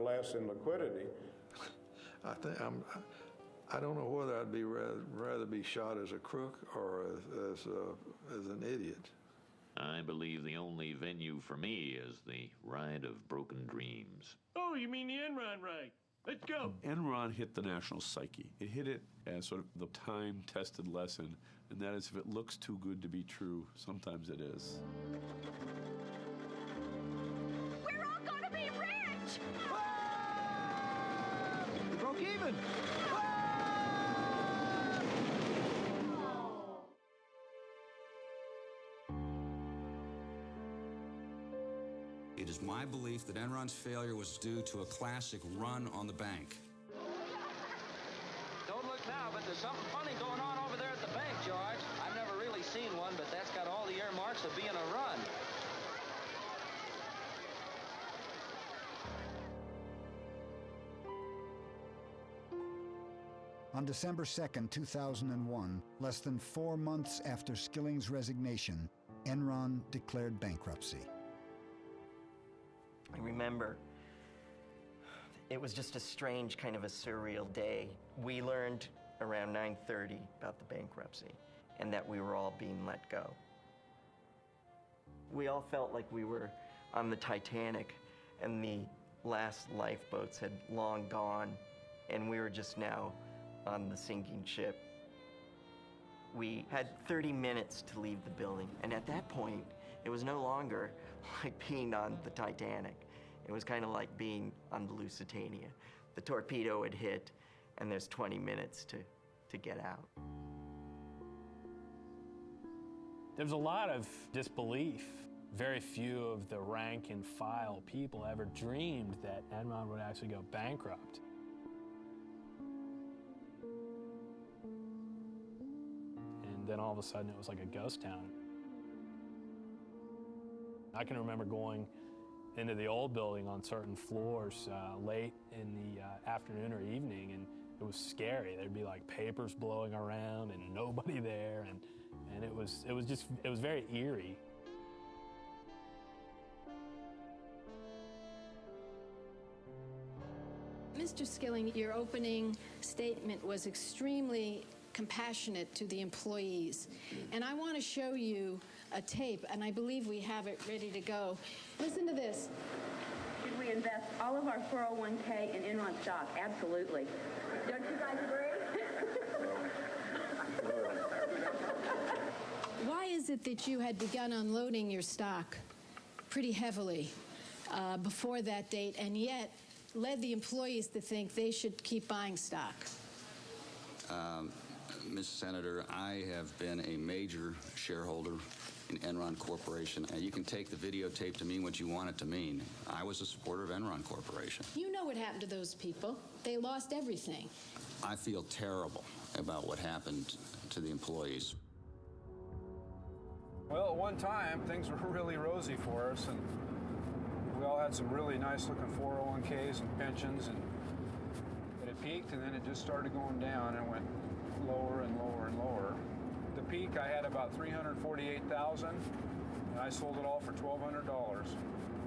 less in liquidity. I don't know whether I'd be rather be shot as a crook or as an idiot. I believe the only venue for me is the ride of broken dreams. Oh, you mean the Enron ride? Let's go. Enron hit the national psyche. It hit it as sort of the time-tested lesson, and that is if it looks too good to be true, sometimes it is. We're all gonna be rich! We broke even. It is my belief that Enron's failure was due to a classic run on the bank. Don't look now, but there's something funny going on over there at the bank, George. I've never really seen one, but that's got all the earmarks of being a run. On December 2nd, 2001, less than 4 months after Skilling's resignation, Enron declared bankruptcy. I remember it was just a strange kind of a surreal day. We learned around 9:30 about the bankruptcy and that we were all being let go. We all felt like we were on the Titanic and the last lifeboats had long gone and we were just now on the sinking ship. We had 30 minutes to leave the building, and at that point, it was no longer like being on the Titanic. It was kind of like being on the Lusitania. The torpedo had hit, and there's 20 minutes to get out. There's a lot of disbelief. Very few of the rank and file people ever dreamed that Enron would actually go bankrupt. And then all of a sudden, it was like a ghost town. I can remember going into the old building on certain floors late in the afternoon or evening, and it was scary. There'd be like papers blowing around and nobody there, and it was very eerie. Mr. Skilling, your opening statement was extremely compassionate to the employees. And I want to show you a tape, and I believe we have it ready to go. Listen to this. Should we invest all of our 401k in Enron stock? Absolutely. Don't you guys agree? Why is it that you had begun unloading your stock pretty heavily before that date, and yet led the employees to think they should keep buying stock? Ms. Senator, I have been a major shareholder in Enron Corporation, and you can take the videotape to mean what you want it to mean. I was a supporter of Enron Corporation. You know what happened to those people. They lost everything. I feel terrible about what happened to the employees. Well, at one time, things were really rosy for us, and we all had some really nice-looking 401ks and pensions, and it peaked, and then it just started going down, and went lower and lower and lower. At the peak, I had about $348,000, and I sold it all for $1,200.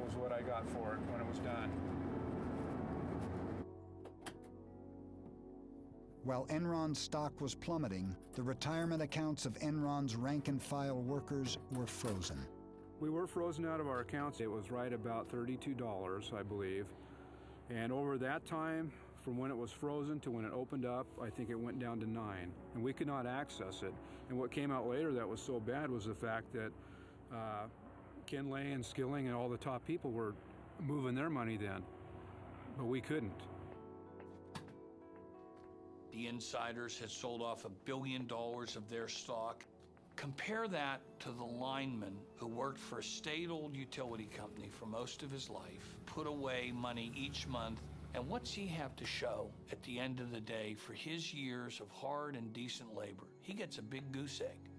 Was what I got for it when it was done. While Enron's stock was plummeting, the retirement accounts of Enron's rank-and-file workers were frozen. We were frozen out of our accounts. It was right about $32, I believe. And over that time, from when it was frozen to when it opened up, I think it went down to 9. And we could not access it. And what came out later that was so bad was the fact that Ken Lay and Skilling and all the top people were moving their money then, but we couldn't. The insiders had sold off $1 billion of their stock. Compare that to the lineman who worked for a state-owned utility company for most of his life, put away money each month, and what's he have to show at the end of the day for his years of hard and decent labor? He gets a big goose egg.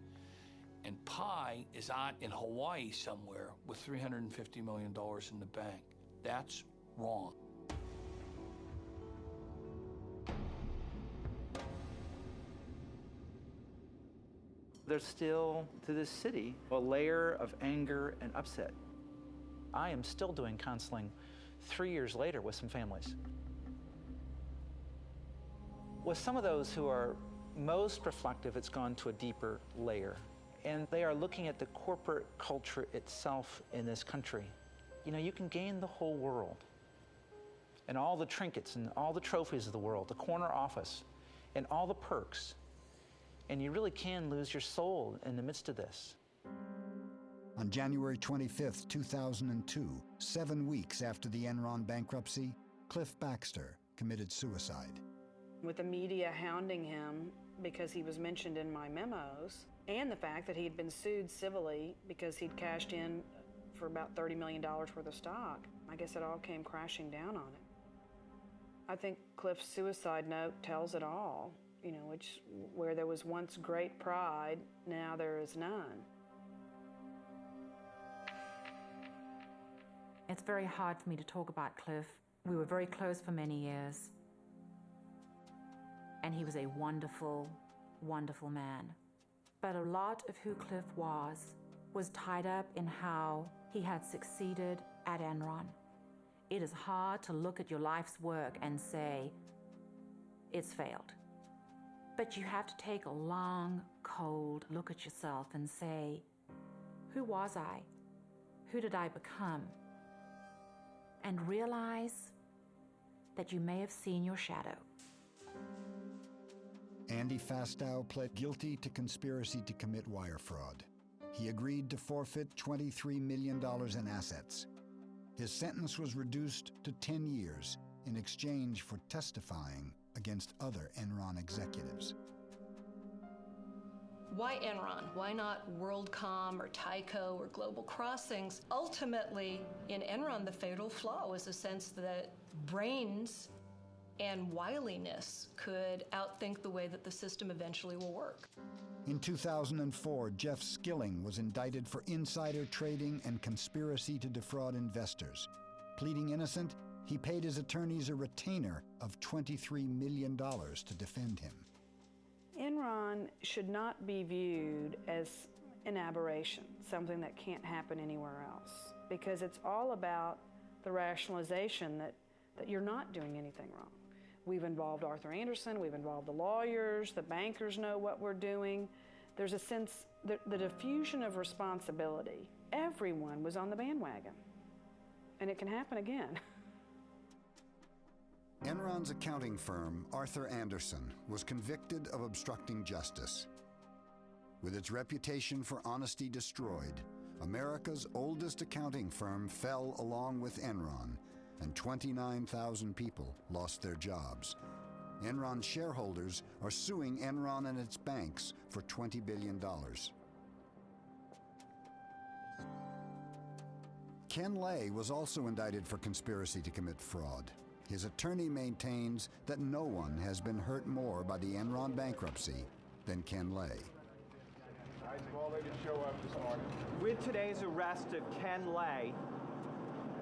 And Pi is out in Hawaii somewhere with $350 million in the bank. That's wrong. There's still, to this city, a layer of anger and upset. I am still doing counseling 3 years later with some families. With some of those who are most reflective, it's gone to a deeper layer. And they are looking at the corporate culture itself in this country. You know, you can gain the whole world and all the trinkets and all the trophies of the world, the corner office and all the perks. And you really can lose your soul in the midst of this. On January 25, 2002, 7 weeks after the Enron bankruptcy, Cliff Baxter committed suicide. With the media hounding him because he was mentioned in my memos, and the fact that he had been sued civilly because he'd cashed in for about $30 million worth of stock, I guess it all came crashing down on it. I think Cliff's suicide note tells it all. You know, where there was once great pride, now there is none. It's very hard for me to talk about Cliff. We were very close for many years. And he was a wonderful, wonderful man. But a lot of who Cliff was tied up in how he had succeeded at Enron. It is hard to look at your life's work and say, it's failed. But you have to take a long, cold look at yourself and say, who was I? Who did I become? And realize that you may have seen your shadow. Andy Fastow pled guilty to conspiracy to commit wire fraud. He agreed to forfeit $23 million in assets. His sentence was reduced to 10 years in exchange for testifying against other Enron executives. Why Enron? Why not WorldCom or Tyco or Global Crossings? Ultimately, in Enron, the fatal flaw was the sense that brains and wiliness could outthink the way that the system eventually will work. In 2004, Jeff Skilling was indicted for insider trading and conspiracy to defraud investors. Pleading innocent, he paid his attorneys a retainer of $23 million to defend him. Enron should not be viewed as an aberration, something that can't happen anywhere else, because it's all about the rationalization that you're not doing anything wrong. We've involved Arthur Andersen, we've involved the lawyers, the bankers know what we're doing. There's a sense, the diffusion of responsibility. Everyone was on the bandwagon, and it can happen again. Enron's accounting firm, Arthur Andersen, was convicted of obstructing justice. With its reputation for honesty destroyed, America's oldest accounting firm fell along with Enron, and 29,000 people lost their jobs. Enron shareholders are suing Enron and its banks for $20 billion. Ken Lay was also indicted for conspiracy to commit fraud. His attorney maintains that no one has been hurt more by the Enron bankruptcy than Ken Lay. Well, they can show up this morning. With today's arrest of Ken Lay,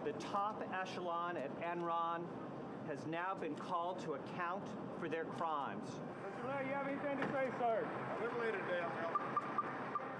the top echelon at Enron has now been called to account for their crimes. Mr. Lay, you have anything to say, sir? A little later today,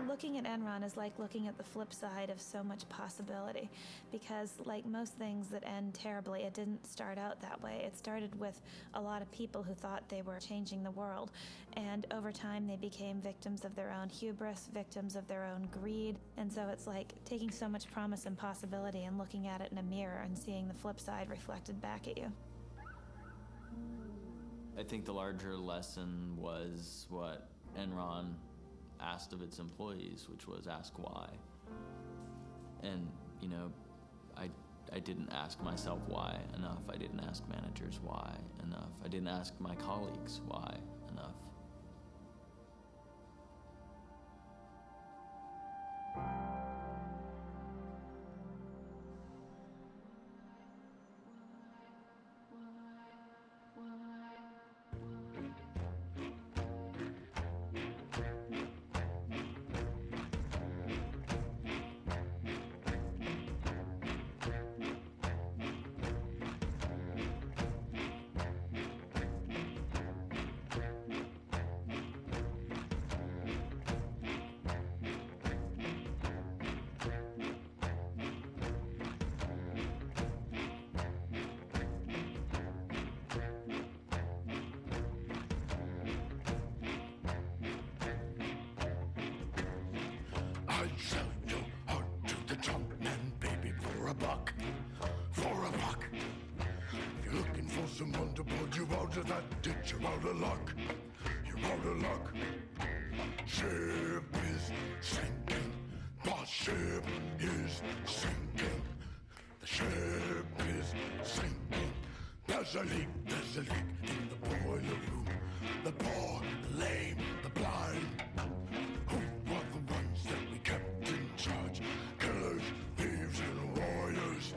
Looking at Enron is like looking at the flip side of so much possibility, because like most things that end terribly, it didn't start out that way. It started with a lot of people who thought they were changing the world, and over time they became victims of their own hubris, victims of their own greed, and so it's like taking so much promise and possibility and looking at it in a mirror and seeing the flip side reflected back at you. I think the larger lesson was what Enron asked of its employees, which was ask why. And, you know, I didn't ask myself why enough. I didn't ask managers why enough. I didn't ask my colleagues why enough. I'd sell your heart to the Trump man, baby, for a buck. For a buck. If you're looking for someone to pull you out of that ditch, you're out of luck. You're out of luck. Ship is sinking. The ship is sinking. The ship is sinking. There's a leak in the boiler room. The poor, the lame, the blind. Who were the ones that we kept in charge? Killers, thieves, and warriors.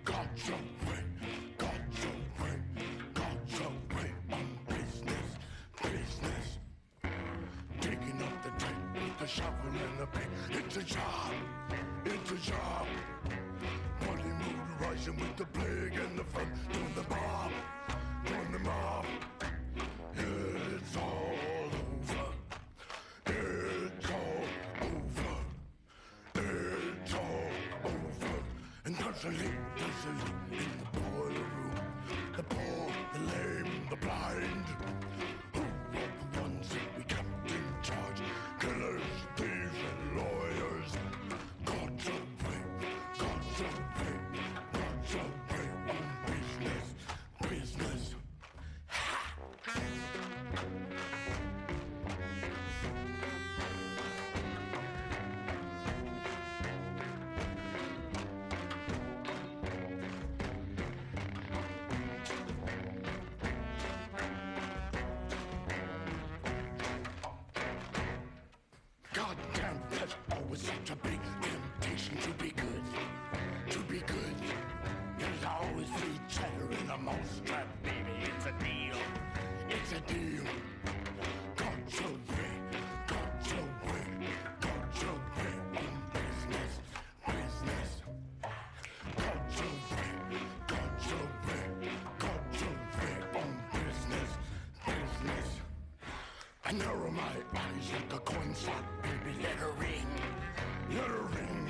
God's away, God's away, God's away on business, business. Digging up the tank with the shovel and the pick. It's a job, it's a job. Bloody mood rising with the plague and the fun. Doing the mob, doing the mob. It's all over. It's all over. It's all over. And there's a leak in the boiler room. The poor, the lame, the blind. Who were the ones that we kept in charge? Killers, thieves, and lawyers. God's away, God's away, God's away on business, business. Goddamn, there's always such a big temptation to be good, to be good. There's always free cheddar in a mousetrap, baby. It's a deal, it's a deal. God's away, God's away, God's away on business, business. God's away, God's away, God's away on business, business. I narrow my eyes like a coin slot, baby. Let her ring, let her ring.